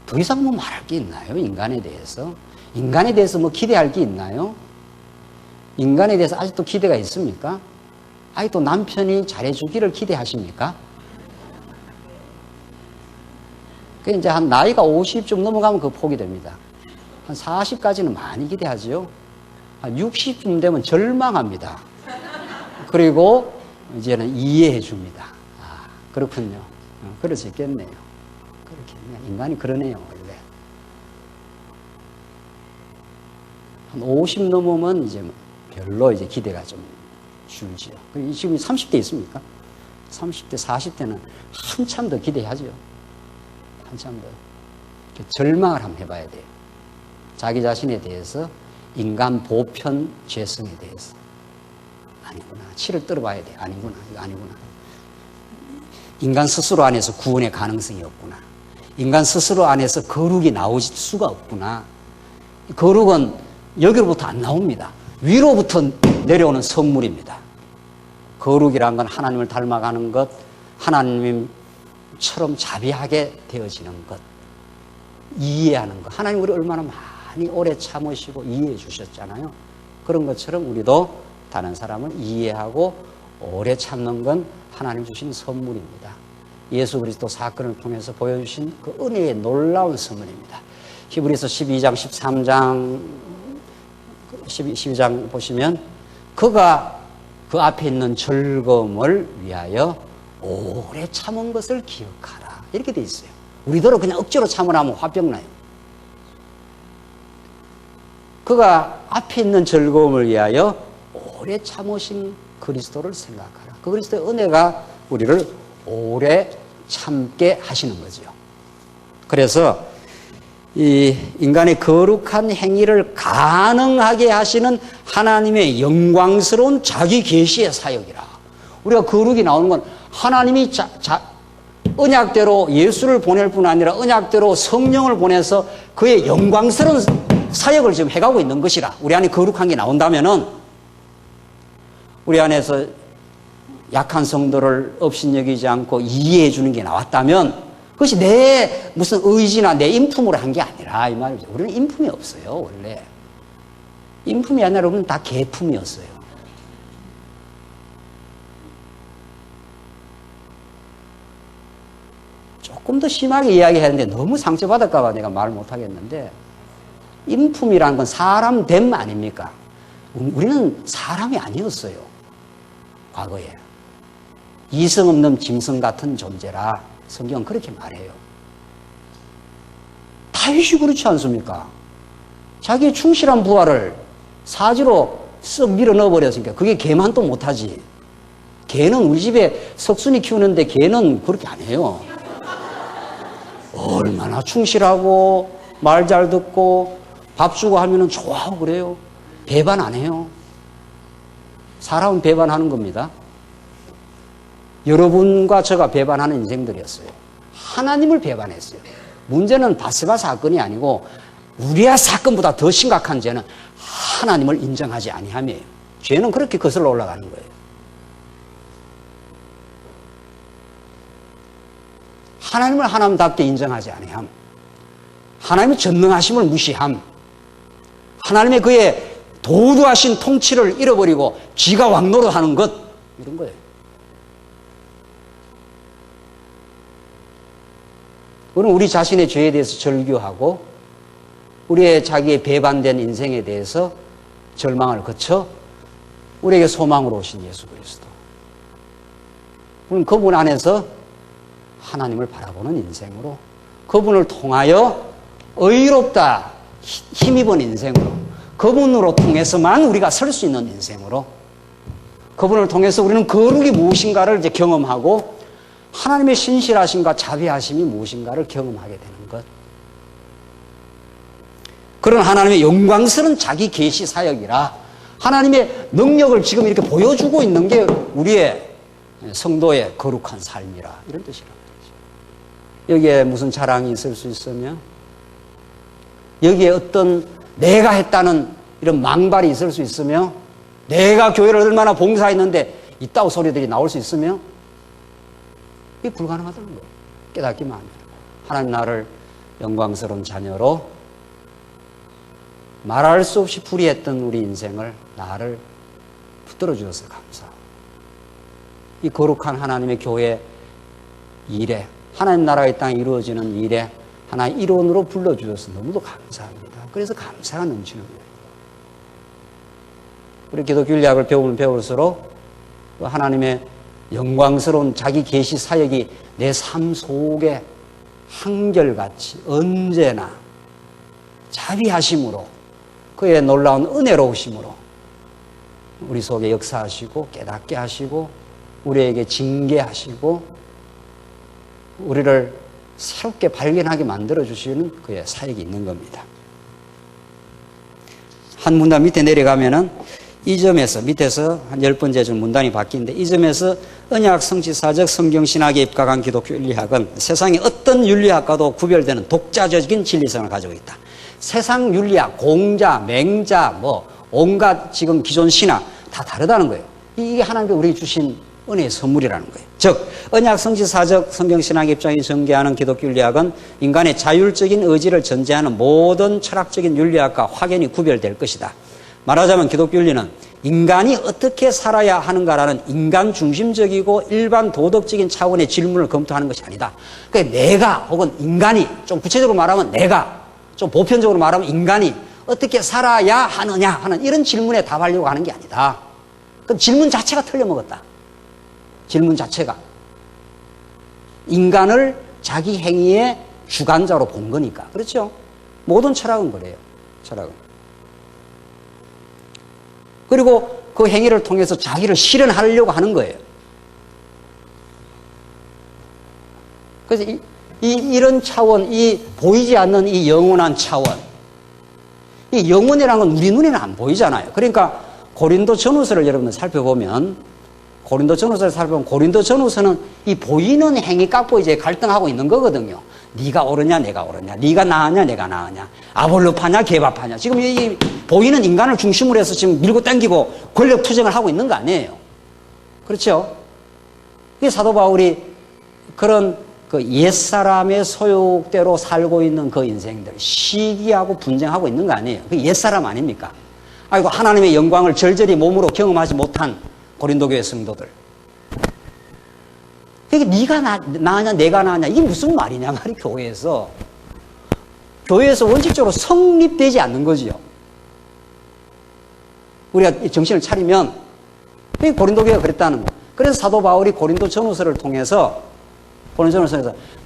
더 이상 뭐 말할 게 있나요? 인간에 대해서? 인간에 대해서 뭐 기대할 게 있나요? 인간에 대해서 아직도 기대가 있습니까? 아직도 남편이 잘해주기를 기대하십니까? 그 이제 한 나이가 50좀 넘어가면 그 포기됩니다. 한 40까지는 많이 기대하지요. 한 60쯤 되면 절망합니다. 그리고 이제는 이해해 줍니다. 아, 그렇군요. 그럴 수 있겠네요. 그렇겠네요. 인간이 그러네요, 원래. 한 50 넘으면 이제 별로 이제 기대가 좀 줄지요. 지금 30대 있습니까? 30대, 40대는 한참 더 기대하죠. 한참 더. 절망을 한번 해봐야 돼요. 자기 자신에 대해서, 인간 보편 죄성에 대해서. 아니구나. 치를 떨어봐야 돼. 아니구나. 이거 아니구나. 인간 스스로 안에서 구원의 가능성이 없구나. 인간 스스로 안에서 거룩이 나올 수가 없구나. 거룩은 여기로부터 안 나옵니다. 위로부터 내려오는 선물입니다. 거룩이란 건 하나님을 닮아가는 것, 하나님처럼 자비하게 되어지는 것, 이해하는 것. 하나님 우리 얼마나 많이 오래 참으시고 이해해 주셨잖아요. 그런 것처럼 우리도 다른 사람을 이해하고 오래 참는 건 하나님 주신 선물입니다. 예수 그리스도 사건을 통해서 보여주신 그 은혜의 놀라운 선물입니다. 히브리서 12장, 13장, 12장 보시면 그가 그 앞에 있는 즐거움을 위하여 오래 참은 것을 기억하라. 이렇게 돼 있어요. 우리대로 그냥 억지로 참으라면 화병 나요. 그가 앞에 있는 즐거움을 위하여 오래 참으신 그리스도를 생각하라. 그 그리스도의 은혜가 우리를 오래 참게 하시는 거죠. 그래서 이 인간의 거룩한 행위를 가능하게 하시는 하나님의 영광스러운 자기 계시의 사역이라. 우리가 거룩이 나오는 건 하나님이 언약대로 예수를 보낼 뿐 아니라 언약대로 성령을 보내서 그의 영광스러운 사역을 지금 해가고 있는 것이라. 우리 안에 거룩한 게 나온다면은 우리 안에서 약한 성도를 업신여기지 않고 이해해 주는 게 나왔다면 그것이 내 무슨 의지나 내 인품으로 한 게 아니라 이 말이죠. 우리는 인품이 없어요, 원래. 인품이 아니라 우리는 다 계품이었어요. 조금 더 심하게 이야기해야 하는데 너무 상처받을까 봐 내가 말을 못 하겠는데 인품이라는 건 사람 됨 아닙니까? 우리는 사람이 아니었어요. 과거에. 이성 없는 짐승 같은 존재라 성경은 그렇게 말해요. 다윗이 그렇지 않습니까? 자기의 충실한 부하를 사지로 쓱 밀어 넣어버렸으니까 그게 개만 또 못하지. 개는 우리 집에 석순이 키우는데 개는 그렇게 안 해요. 얼마나 충실하고 말 잘 듣고 밥 주고 하면은 좋아하고 그래요. 배반 안 해요. 사람은 배반하는 겁니다. 여러분과 저가 배반하는 인생들이었어요. 하나님을 배반했어요. 문제는 바세바 사건이 아니고 우리아 사건보다 더 심각한 죄는 하나님을 인정하지 아니함이에요. 죄는 그렇게 거슬러 올라가는 거예요. 하나님을 하나님답게 인정하지 아니함. 하나님의 전능하심을 무시함. 하나님의 그의 도우하신 통치를 잃어버리고 지가 왕노릇하는 것. 이런 거예요. 우리는 우리 자신의 죄에 대해서 절규하고 우리의 자기의 배반된 인생에 대해서 절망을 거쳐 우리에게 소망으로 오신 예수 그리스도. 우리는 그분 안에서 하나님을 바라보는 인생으로 그분을 통하여 의롭다 힘입은 인생으로 그분으로 통해서만 우리가 설 수 있는 인생으로 그분을 통해서 우리는 거룩이 무엇인가를 이제 경험하고 하나님의 신실하심과 자비하심이 무엇인가를 경험하게 되는 것. 그런 하나님의 영광스러운 자기 계시 사역이라 하나님의 능력을 지금 이렇게 보여주고 있는 게 우리의 성도의 거룩한 삶이라, 이런 뜻이란 말이죠. 여기에 무슨 자랑이 있을 수 있으며, 여기에 어떤 내가 했다는 이런 망발이 있을 수 있으며, 내가 교회를 얼마나 봉사했는데 있다고 소리들이 나올 수 있으며, 이게 불가능하다는 거예요. 깨닫기만 하면. 하나님 나를 영광스러운 자녀로, 말할 수 없이 불의했던 우리 인생을 나를 붙들어 주셔서 감사하고, 이 거룩한 하나님의 교회 일에, 하나님 나라의 땅에 이루어지는 일에 하나의 일원으로 불러주셔서 너무도 감사합니다. 그래서 감사가 넘치는 거예요. 우리 기독교 윤리학을 배우면 배울수록 하나님의 영광스러운 자기 계시 사역이 내 삶 속에 한결같이 언제나 자비하심으로, 그의 놀라운 은혜로우심으로 우리 속에 역사하시고 깨닫게 하시고 우리에게 징계하시고 우리를 새롭게 발견하게 만들어주시는 그의 사역이 있는 겁니다. 한 문단 밑에 내려가면은 이 점에서, 밑에서 한 10번째 중 문단이 바뀌는데, 이 점에서 언약 성취사적 성경신학에 입각한 기독교 윤리학은 세상의 어떤 윤리학과도 구별되는 독자적인 진리성을 가지고 있다. 세상 윤리학, 공자, 맹자, 온갖 지금 기존 신학 다 다르다는 거예요. 이게 하나님께 우리에게 주신 은혜의 선물이라는 거예요. 즉, 언약 성취사적 성경신학 입장이 전개하는 기독교 윤리학은 인간의 자율적인 의지를 전제하는 모든 철학적인 윤리학과 확연히 구별될 것이다. 말하자면 기독교 윤리는 인간이 어떻게 살아야 하는가라는 인간 중심적이고 일반 도덕적인 차원의 질문을 검토하는 것이 아니다. 그러니까 내가, 혹은 인간이, 좀 구체적으로 말하면 내가, 좀 보편적으로 말하면 인간이 어떻게 살아야 하느냐 하는 이런 질문에 답하려고 하는 게 아니다. 그 질문 자체가 틀려먹었다. 질문 자체가 인간을 자기 행위의 주관자로 본 거니까. 그렇죠? 모든 철학은 그래요. 철학은. 그리고 그 행위를 통해서 자기를 실현하려고 하는 거예요. 그래서 이런 차원, 이 보이지 않는 이 영원한 차원, 이 영원이라는 건 우리 눈에는 안 보이잖아요. 그러니까 고린도 전후서를 여러분들 살펴보면, 고린도 전후서는 이 보이는 행위 갖고 이제 갈등하고 있는 거거든요. 네가 옳으냐 내가 옳으냐, 네가 나으냐 내가 나으냐, 아볼로파냐 개바파냐, 지금 이 보이는 인간을 중심으로 해서 지금 밀고 당기고 권력 투쟁을 하고 있는 거 아니에요. 그렇죠? 이 사도 바울이 그런 그 옛사람의 소욕대로 살고 있는 그 인생들 시기하고 분쟁하고 있는 거 아니에요. 그 옛사람 아닙니까? 아이고, 하나님의 영광을 절절히 몸으로 경험하지 못한 고린도 교회 성도들. 그게 네가 나으냐 내가 나으냐, 이게 무슨 말이냐 말이 교회에서 원칙적으로 성립되지 않는 거지요. 우리가 정신을 차리면 고린도 교회가 그랬다는 거. 그래서 사도 바울이 고린도 전후서를 통해서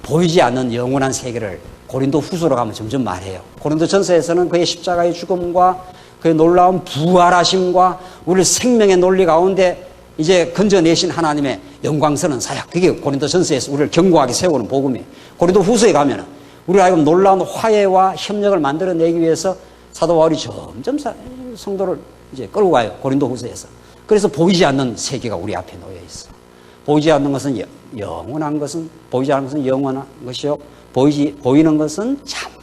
보이지 않는 영원한 세계를 고린도 후서로 가면 점점 말해요. 고린도 전서에서는 그의 십자가의 죽음과 그의 놀라운 부활하심과 우리를 생명의 논리 가운데 이제 건져내신 하나님의 영광스러운 사역, 그게 고린도 전서에서 우리를 견고하게 세우는 복음이에요. 고린도 후서에 가면은 우리가 알고 놀라운 화해와 협력을 만들어내기 위해서 사도 바울이 점점 성도를 이제 끌고 가요. 고린도 후서에서. 그래서 보이지 않는 세계가 우리 앞에 놓여 있어. 보이지 않는 것은 영원한 것은, 보이지 않는 것은 영원한 것이요, 보이는 것은 잠깐이라.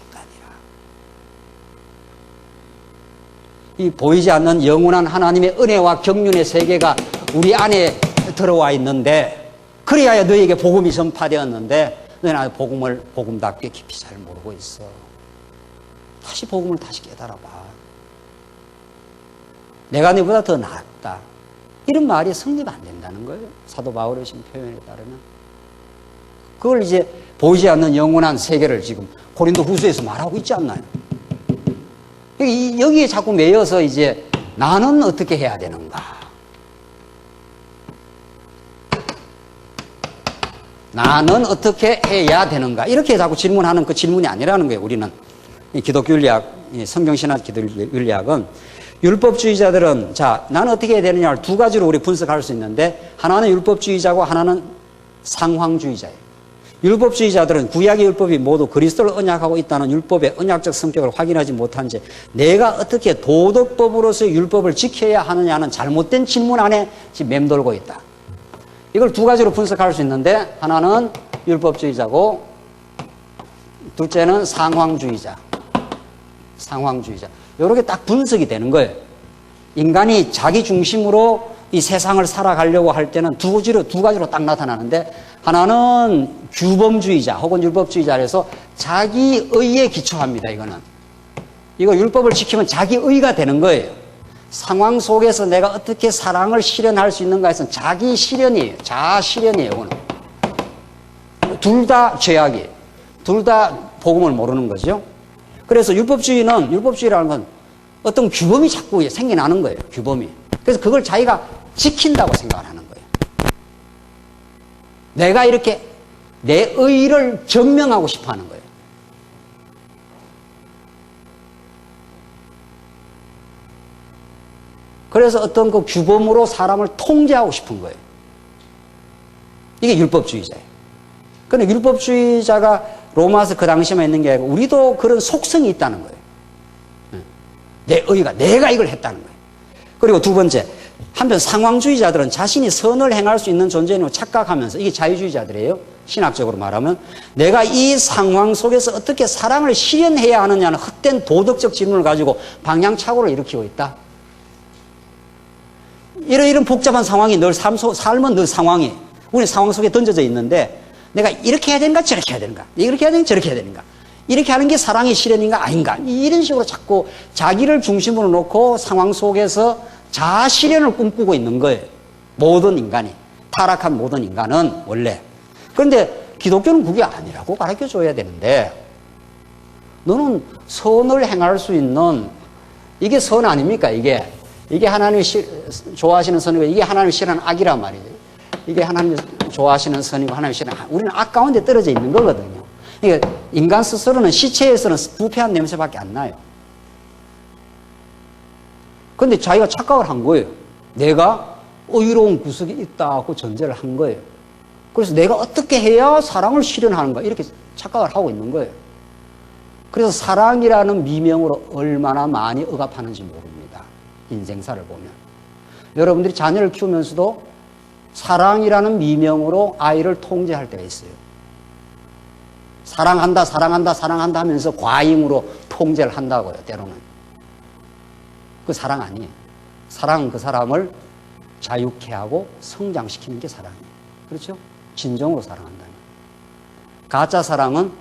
이 보이지 않는 영원한 하나님의 은혜와 경륜의 세계가 우리 안에 들어와 있는데, 그래야 너에게 복음이 전파되었는데 너희는 아직 복음을 복음답게 깊이 잘 모르고 있어. 다시 복음을 다시 깨달아봐. 내가 너보다 더 낫다, 이런 말이 성립 안 된다는 거예요. 사도 바울의 표현에 따르면. 그걸 이제 보이지 않는 영원한 세계를 지금 고린도 후서에서 말하고 있지 않나요? 여기에 자꾸 매여서 이제 나는 어떻게 해야 되는가? 나는 어떻게 해야 되는가? 이렇게 자꾸 질문하는 그 질문이 아니라는 거예요. 우리는 이 기독교 윤리학, 성경신학 기독교 윤리학은 율법주의자들은 자, 나는 어떻게 해야 되느냐를 두 가지로 우리 분석할 수 있는데, 하나는 율법주의자고 하나는 상황주의자예요. 율법주의자들은 구약의 율법이 모두 그리스도를 언약하고 있다는 율법의 언약적 성격을 확인하지 못한 채 내가 어떻게 도덕법으로서의 율법을 지켜야 하느냐는 잘못된 질문 안에 지금 맴돌고 있다. 이걸 두 가지로 분석할 수 있는데 하나는 율법주의자고 둘째는 상황주의자. 이렇게 딱 분석이 되는 거예요. 인간이 자기 중심으로 이 세상을 살아가려고 할 때는 두 가지로 딱 나타나는데 하나는 규범주의자 혹은 율법주의자에서 자기의에 기초합니다. 이거 율법을 지키면 자기의가 되는 거예요. 상황 속에서 내가 어떻게 사랑을 실현할 수 있는가 해서 자기 실현이에요. 자아 실현이에요. 이거는. 둘 다 죄악이에요. 둘 다 복음을 모르는 거죠. 그래서 율법주의라는 건 어떤 규범이 자꾸 생겨나는 거예요. 규범이. 그래서 그걸 자기가 지킨다고 생각을 하는 거예요. 내가 이렇게 내 의의를 증명하고 싶어 하는 거예요. 그래서 어떤 그 규범으로 사람을 통제하고 싶은 거예요. 이게 율법주의자예요. 그런데 율법주의자가 로마서 그 당시에만 있는 게 아니고 우리도 그런 속성이 있다는 거예요. 내 의의가 내가 이걸 했다는 거예요. 그리고 두 번째, 한편 상황주의자들은 자신이 선을 행할 수 있는 존재로 착각하면서, 이게 자유주의자들이에요. 신학적으로 말하면 내가 이 상황 속에서 어떻게 사랑을 실현해야 하느냐는 헛된 도덕적 질문을 가지고 방향착오를 일으키고 있다. 이런 복잡한 상황이 늘 삶은 늘 상황이 우리 상황 속에 던져져 있는데 내가 이렇게 해야 되는가 저렇게 해야 되는가, 이렇게 해야 되는가 저렇게 해야 되는가, 이렇게 하는 게 사랑의 실현인가 아닌가, 이런 식으로 자꾸 자기를 중심으로 놓고 상황 속에서 자아 실현을 꿈꾸고 있는 거예요. 모든 인간이, 타락한 모든 인간은 원래. 그런데 기독교는 그게 아니라고 가르쳐줘야 되는데 너는 선을 행할 수 있는, 이게 선 아닙니까? 이게 하나님이 좋아하시는 선이고 이게 하나님이 싫어하는 악이란 말이죠. 이게 하나님이 좋아하시는 선이고 하나님이 싫어하는 악. 우리는 악 가운데 떨어져 있는 거거든요. 그러니까 인간 스스로는 시체에서는 부패한 냄새밖에 안 나요. 그런데 자기가 착각을 한 거예요. 내가 의로운 구석이 있다고 전제를 한 거예요. 그래서 내가 어떻게 해야 사랑을 실현하는가 이렇게 착각을 하고 있는 거예요. 그래서 사랑이라는 미명으로 얼마나 많이 억압하는지 모릅니다. 인생사를 보면. 여러분들이 자녀를 키우면서도 사랑이라는 미명으로 아이를 통제할 때가 있어요. 사랑한다 하면서 과잉으로 통제를 한다고요, 때로는. 그 사랑 아니에요. 사랑은 그 사람을 자유케 하고 성장시키는 게 사랑이에요. 그렇죠? 진정으로 사랑한다면. 가짜 사랑은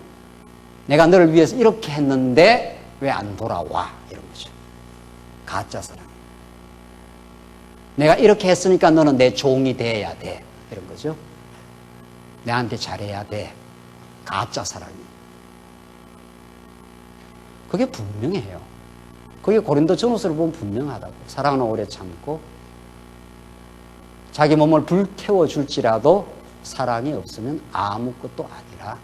내가 너를 위해서 이렇게 했는데 왜 안 돌아와? 이런 거죠. 가짜 사랑. 내가 이렇게 했으니까 너는 내 종이 돼야 돼. 이런 거죠. 내한테 잘해야 돼. 가짜 사랑이에요. 그게 분명해요. 그게 고린도 전후서를 보면 분명하다고. 사랑은 오래 참고 자기 몸을 불태워 줄지라도 사랑이 없으면 아무것도 아니라.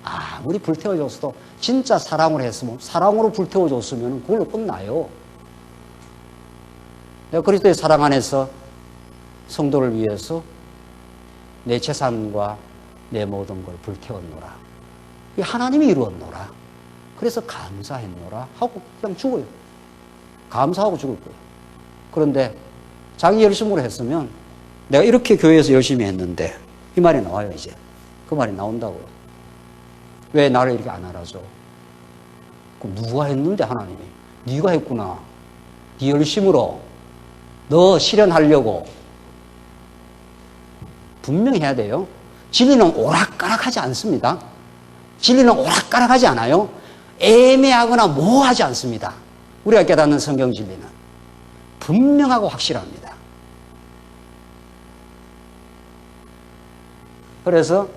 아무리 불태워줬어도 진짜 사랑을 했으면, 사랑으로 불태워줬으면 그걸로 끝나요. 내가 그리스도의 사랑 안에서 성도를 위해서 내 재산과 내 모든 걸 불태웠노라. 하나님이 이루었노라. 그래서 감사했노라 하고 그냥 죽어요. 감사하고 죽을 거예요. 그런데 자기 열심으로 했으면 내가 이렇게 교회에서 열심히 했는데 이 말이 나와요. 이제 그 말이 나온다고요. 왜 나를 이렇게 안 알아줘? 그럼 누가 했는데? 하나님이. 네가 했구나. 네 열심으로 너 실현하려고. 분명히 해야 돼요. 진리는 오락가락하지 않습니다. 진리는 오락가락하지 않아요. 애매하거나 모호하지 않습니다. 우리가 깨닫는 성경 진리는 분명하고 확실합니다. 그래서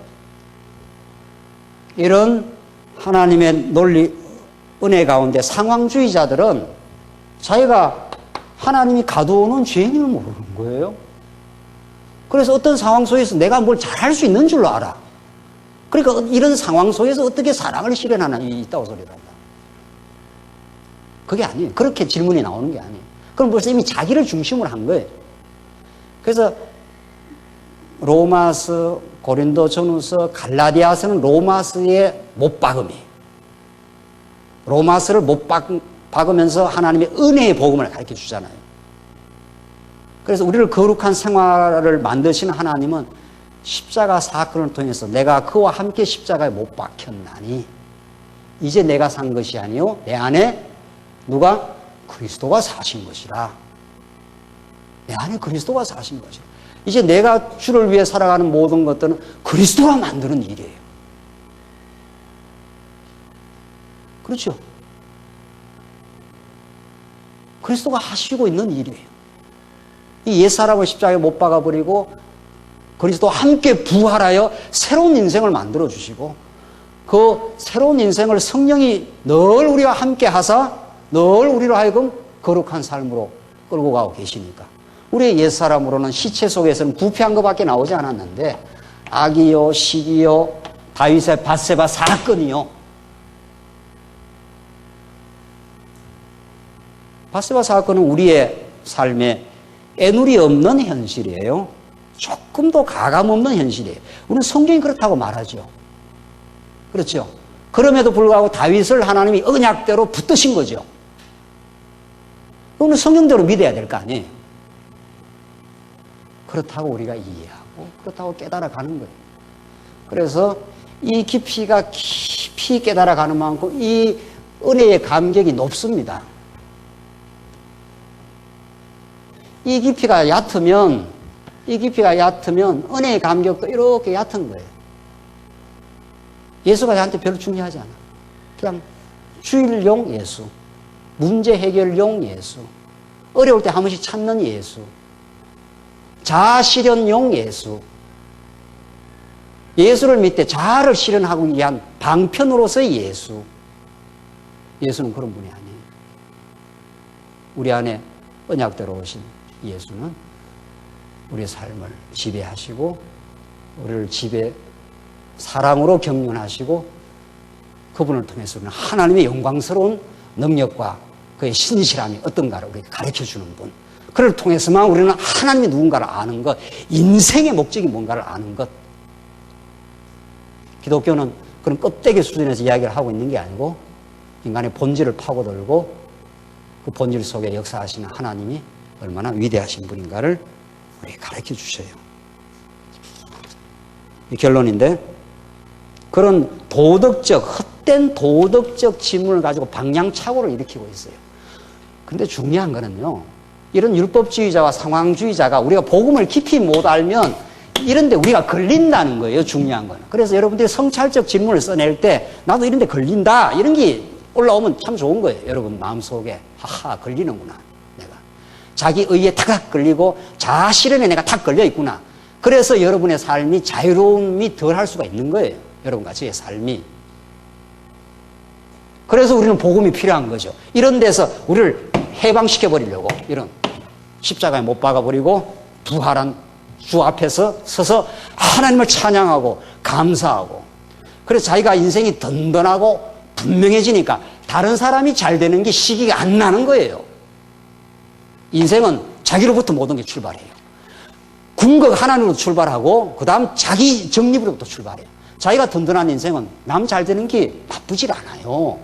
이런 하나님의 논리, 은혜 가운데 상황주의자들은 자기가 하나님이 가두어놓은 죄인을 모르는 거예요. 그래서 어떤 상황 속에서 내가 뭘 잘할 수 있는 줄로 알아. 그러니까 이런 상황 속에서 어떻게 사랑을 실현하나 있다고 소리를 한다. 그게 아니에요. 그렇게 질문이 나오는 게 아니에요. 그럼 벌써 이미 자기를 중심으로 한 거예요. 그래서 로마서 고린도전후서, 갈라디아서는 로마서의 못박음이에요. 로마서를 못 박으면서 하나님의 은혜의 복음을 가르쳐 주잖아요. 그래서 우리를 거룩한 생활을 만드시는 하나님은 십자가 사건을 통해서 내가 그와 함께 십자가에 못 박혔나니 이제 내가 산 것이 아니요 내 안에 누가? 그리스도가 사신 것이라. 내 안에 그리스도가 사신 것이라. 이제 내가 주를 위해 살아가는 모든 것들은 그리스도가 만드는 일이에요. 그렇죠? 그리스도가 하시고 있는 일이에요. 이 옛사람을 십자가에 못 박아버리고 그리스도와 함께 부활하여 새로운 인생을 만들어 주시고 그 새로운 인생을 성령이 늘 우리와 함께 하사 늘 우리로 하여금 거룩한 삶으로 끌고 가고 계시니까 우리의 옛사람으로는 시체 속에서는 부패한 것밖에 나오지 않았는데 악이요 시기요 다윗의 밧세바 사건이요 밧세바 사건은 우리의 삶에 애누리 없는 현실이에요. 조금도 가감 없는 현실이에요. 우리는 성경이 그렇다고 말하죠. 그렇죠? 그럼에도 불구하고 다윗을 하나님이 언약대로 붙드신 거죠. 그거는 성경대로 믿어야 될 거 아니에요. 그렇다고 우리가 이해하고 그렇다고 깨달아가는 거예요. 그래서 이 깊이가 깊이 깨달아가는 만큼 이 은혜의 감격이 높습니다. 이 깊이가 얕으면 은혜의 감격도 이렇게 얕은 거예요. 예수가 저한테 별로 중요하지 않아. 그냥 주일용 예수, 문제 해결용 예수, 어려울 때 한 번씩 찾는 예수, 자아실현용 예수, 예수를 믿되 자아를 실현하기 위한 방편으로서의 예수. 예수는 그런 분이 아니에요. 우리 안에 언약대로 오신 예수는 우리의 삶을 지배하시고 우리를 사랑으로 경륜하시고 그분을 통해서 우리는 하나님의 영광스러운 능력과 그의 신실함이 어떤가를 우리에게 가르쳐주는 분. 그를 통해서만 우리는 하나님이 누군가를 아는 것, 인생의 목적이 뭔가를 아는 것. 기독교는 그런 껍데기 수준에서 이야기를 하고 있는 게 아니고 인간의 본질을 파고들고 그 본질 속에 역사하시는 하나님이 얼마나 위대하신 분인가를 우리에게 가르쳐 주셔요. 이 결론인데 그런 헛된 도덕적 질문을 가지고 방향착오를 일으키고 있어요. 근데 중요한 거는요. 이런 율법주의자와 상황주의자가 우리가 복음을 깊이 못 알면 이런데 우리가 걸린다는 거예요. 중요한 거는. 그래서 여러분들이 성찰적 질문을 써낼 때 나도 이런데 걸린다. 이런 게 올라오면 참 좋은 거예요. 여러분 마음속에. 하하 걸리는구나. 내가. 자기 의에 탁 걸리고 자아 실현에 내가 탁 걸려 있구나. 그래서 여러분의 삶이 자유로움이 덜 할 수가 있는 거예요. 여러분과 저의 삶이. 그래서 우리는 복음이 필요한 거죠. 이런 데서 우리를 해방시켜버리려고 이런 십자가에 못 박아버리고 부활한 주 앞에서 서서 하나님을 찬양하고 감사하고 그래서 자기가 인생이 든든하고 분명해지니까 다른 사람이 잘 되는 게 시기가 안 나는 거예요. 인생은 자기로부터 모든 게 출발해요. 궁극 하나님으로 출발하고 그 다음 자기 정립으로부터 출발해요. 자기가 든든한 인생은 남 잘 되는 게 나쁘질 않아요.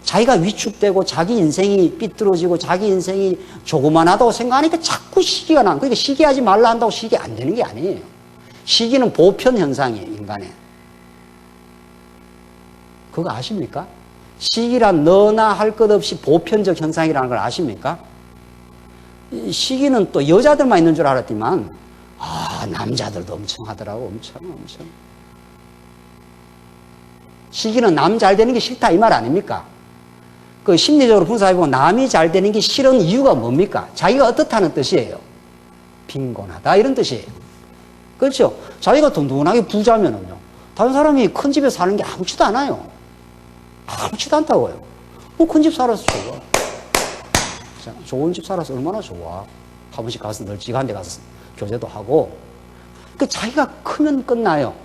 자기가 위축되고 자기 인생이 삐뚤어지고 자기 인생이 조그만하다고 생각하니까 자꾸 시기가 나. 그러니까 시기하지 말라 한다고 시기 안 되는 게 아니에요. 시기는 보편 현상이에요, 인간에. 그거 아십니까? 시기란 너나 할 것 없이 보편적 현상이라는 걸 아십니까? 시기는 또 여자들만 있는 줄 알았지만 남자들도 엄청 하더라고. 엄청. 시기는 남 잘 되는 게 싫다 이 말 아닙니까? 그 심리적으로 분석해보면 남이 잘 되는 게 싫은 이유가 뭡니까? 자기가 어떻다는 뜻이에요. 빈곤하다 이런 뜻이에요. 그렇죠? 자기가 든든하게 부자면은요. 다른 사람이 큰 집에 사는 게 아무렇지도 않아요. 아무렇지도 않다고요. 뭐 큰 집 살아서 좋아. 좋은 집 살아서 얼마나 좋아. 한 번씩 가서 널찍한 데 가서 교제도 하고. 그 자기가 크면 끝나요.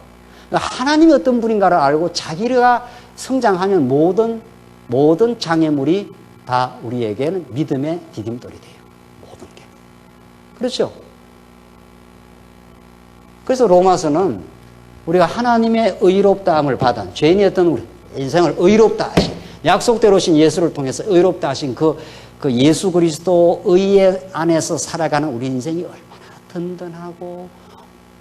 하나님이 어떤 분인가를 알고 자기가 성장하면 모든 장애물이 다 우리에게는 믿음의 디딤돌이 돼요. 모든 게. 그렇죠? 그래서 로마서는 우리가 하나님의 의롭다함을 받은 죄인이었던 우리 인생을 의롭다 하신 약속대로 오신 예수를 통해서 의롭다 하신 그 예수 그리스도 의의 안에서 살아가는 우리 인생이 얼마나 든든하고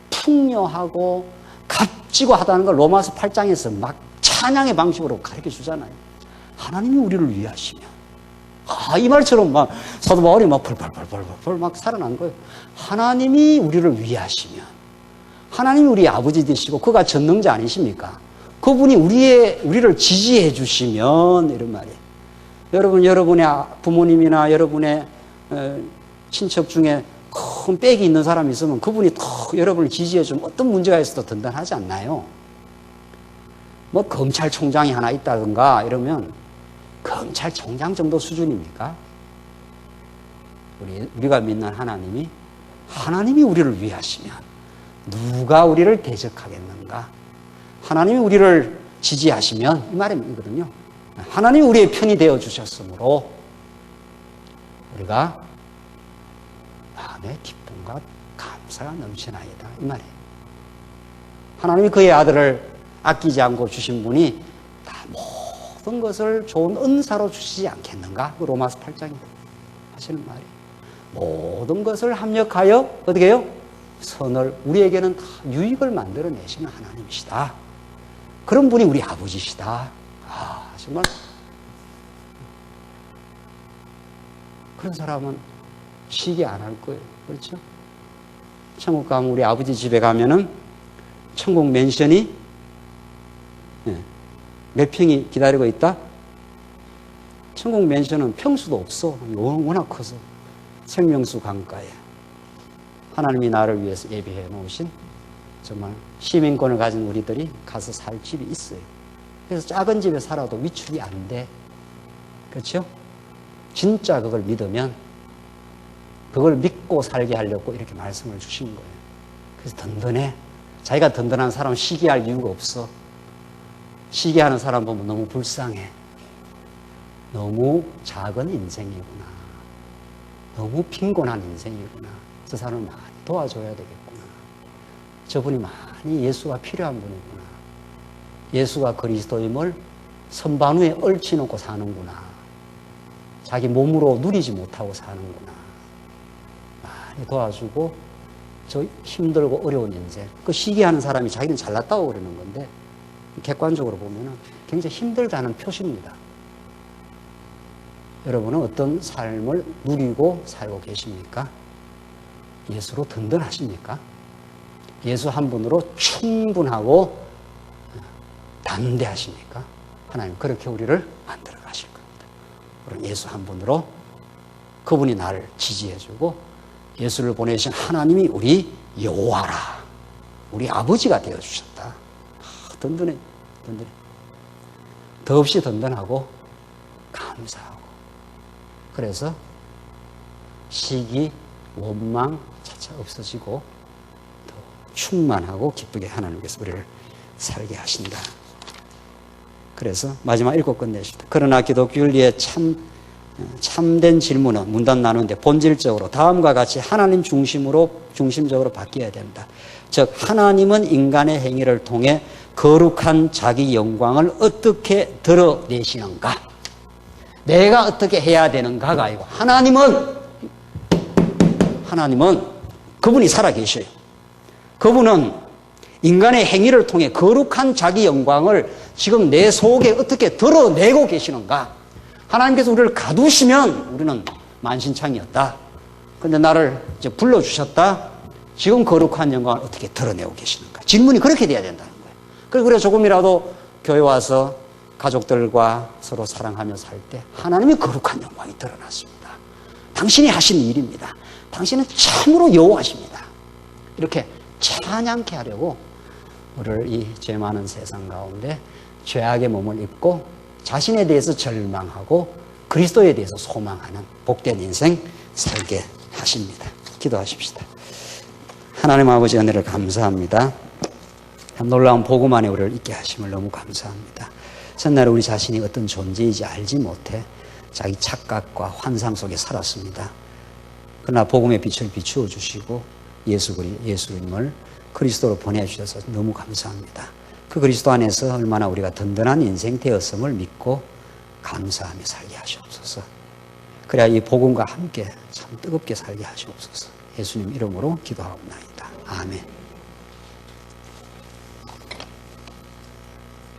풍요하고 값지고 하다는 걸 로마서 8장에서 막 찬양의 방식으로 가르쳐 주잖아요. 하나님이 우리를 위하시면. 이 말처럼 막 사도 바울이 막 벌벌 막 살아난 거예요. 하나님이 우리를 위하시면. 하나님이 우리 아버지 되시고 그가 전능자 아니십니까? 그분이 우리를 지지해 주시면 이런 말이에요. 여러분의 부모님이나 여러분의 친척 중에 큰 빽이 있는 사람이 있으면 그분이 더 여러분을 지지해 주면 어떤 문제가 있어도 든든하지 않나요? 뭐 검찰총장이 하나 있다든가 이러면 검찰총장 정도 수준입니까? 우리가 믿는 하나님이 우리를 위하시면 누가 우리를 대적하겠는가? 하나님이 우리를 지지하시면 이 말이거든요. 하나님이 우리의 편이 되어 주셨으므로 우리가 마음의 기쁨과 감사가 넘치나이다 이 말이에요. 하나님이 그의 아들을 아끼지 않고 주신 분이 다 모든 것을 좋은 은사로 주시지 않겠는가? 그 로마서 8장에 하시는 말이에요. 모든 것을 합력하여 어떻게 해요? 선을 우리에게는 다 유익을 만들어내시는 하나님이시다. 그런 분이 우리 아버지시다. 정말 그런 사람은 시기 안 할 거예요. 그렇죠? 천국 가면 우리 아버지 집에 가면은 천국 맨션이 몇 평이 기다리고 있다? 천국 맨션은 평수도 없어. 워낙 커서 생명수 강가에 하나님이 나를 위해서 예비해 놓으신 정말 시민권을 가진 우리들이 가서 살 집이 있어요. 그래서 작은 집에 살아도 위축이 안 돼. 그렇죠? 진짜 그걸 믿으면 그걸 믿고 살게 하려고 이렇게 말씀을 주신 거예요. 그래서 든든해. 자기가 든든한 사람은 시기할 이유가 없어. 시기하는 사람 보면 너무 불쌍해. 너무 작은 인생이구나. 너무 빈곤한 인생이구나. 저 사람을 많이 도와줘야 되겠구나. 저분이 많이 예수가 필요한 분이구나. 예수가 그리스도임을 선반위에 얽혀놓고 사는구나. 자기 몸으로 누리지 못하고 사는구나. 많이 도와주고 저 힘들고 어려운 인생. 그 시기하는 사람이 자기는 잘났다고 그러는 건데 객관적으로 보면 굉장히 힘들다는 표시입니다. 여러분은 어떤 삶을 누리고 살고 계십니까? 예수로 든든하십니까? 예수 한 분으로 충분하고 담대하십니까? 하나님 그렇게 우리를 만들어 가실 겁니다. 우리는 예수 한 분으로 그분이 나를 지지해주고 예수를 보내신 하나님이 우리 여호와라. 우리 아버지가 되어주셨다. 든든해. 더없이 든든하고 감사하고 그래서 시기, 원망 차차 없어지고 더 충만하고 기쁘게 하나님께서 우리를 살게 하신다. 그래서 마지막 읽고 끝내십니다. 그러나 기독교 윤리의 참된 질문은 문단 나누는데 본질적으로 다음과 같이 하나님 중심적으로 바뀌어야 된다. 즉 하나님은 인간의 행위를 통해 거룩한 자기 영광을 어떻게 드러내시는가? 내가 어떻게 해야 되는가가 아니고 하나님은 그분이 살아계셔요. 그분은 인간의 행위를 통해 거룩한 자기 영광을 지금 내 속에 어떻게 드러내고 계시는가? 하나님께서 우리를 가두시면 우리는 만신창이었다. 그런데 나를 이제 불러주셨다. 지금 거룩한 영광을 어떻게 드러내고 계시는가? 질문이 그렇게 돼야 된다는 거예요. 그래서 우리가 조금이라도 교회 와서 가족들과 서로 사랑하며 살 때 하나님의 거룩한 영광이 드러났습니다. 당신이 하신 일입니다. 당신은 참으로 여호와십니다. 이렇게 찬양케 하려고 우리를 이 죄 많은 세상 가운데 죄악의 몸을 입고 자신에 대해서 절망하고 그리스도에 대해서 소망하는 복된 인생 살게 하십니다. 기도하십시다. 하나님 아버지 은혜를 감사합니다. 놀라운 복음 안에 우리를 있게 하심을 너무 감사합니다. 첫날에 우리 자신이 어떤 존재인지 알지 못해 자기 착각과 환상 속에 살았습니다. 그러나 복음의 빛을 비추어 주시고 예수님을 그리스도로 보내주셔서 너무 감사합니다. 그 그리스도 안에서 얼마나 우리가 든든한 인생 되었음을 믿고 감사하며 살게 하시옵소서. 그래야 이 복음과 함께 참 뜨겁게 살게 하시옵소서. 예수님 이름으로 기도하옵나이다. 아멘.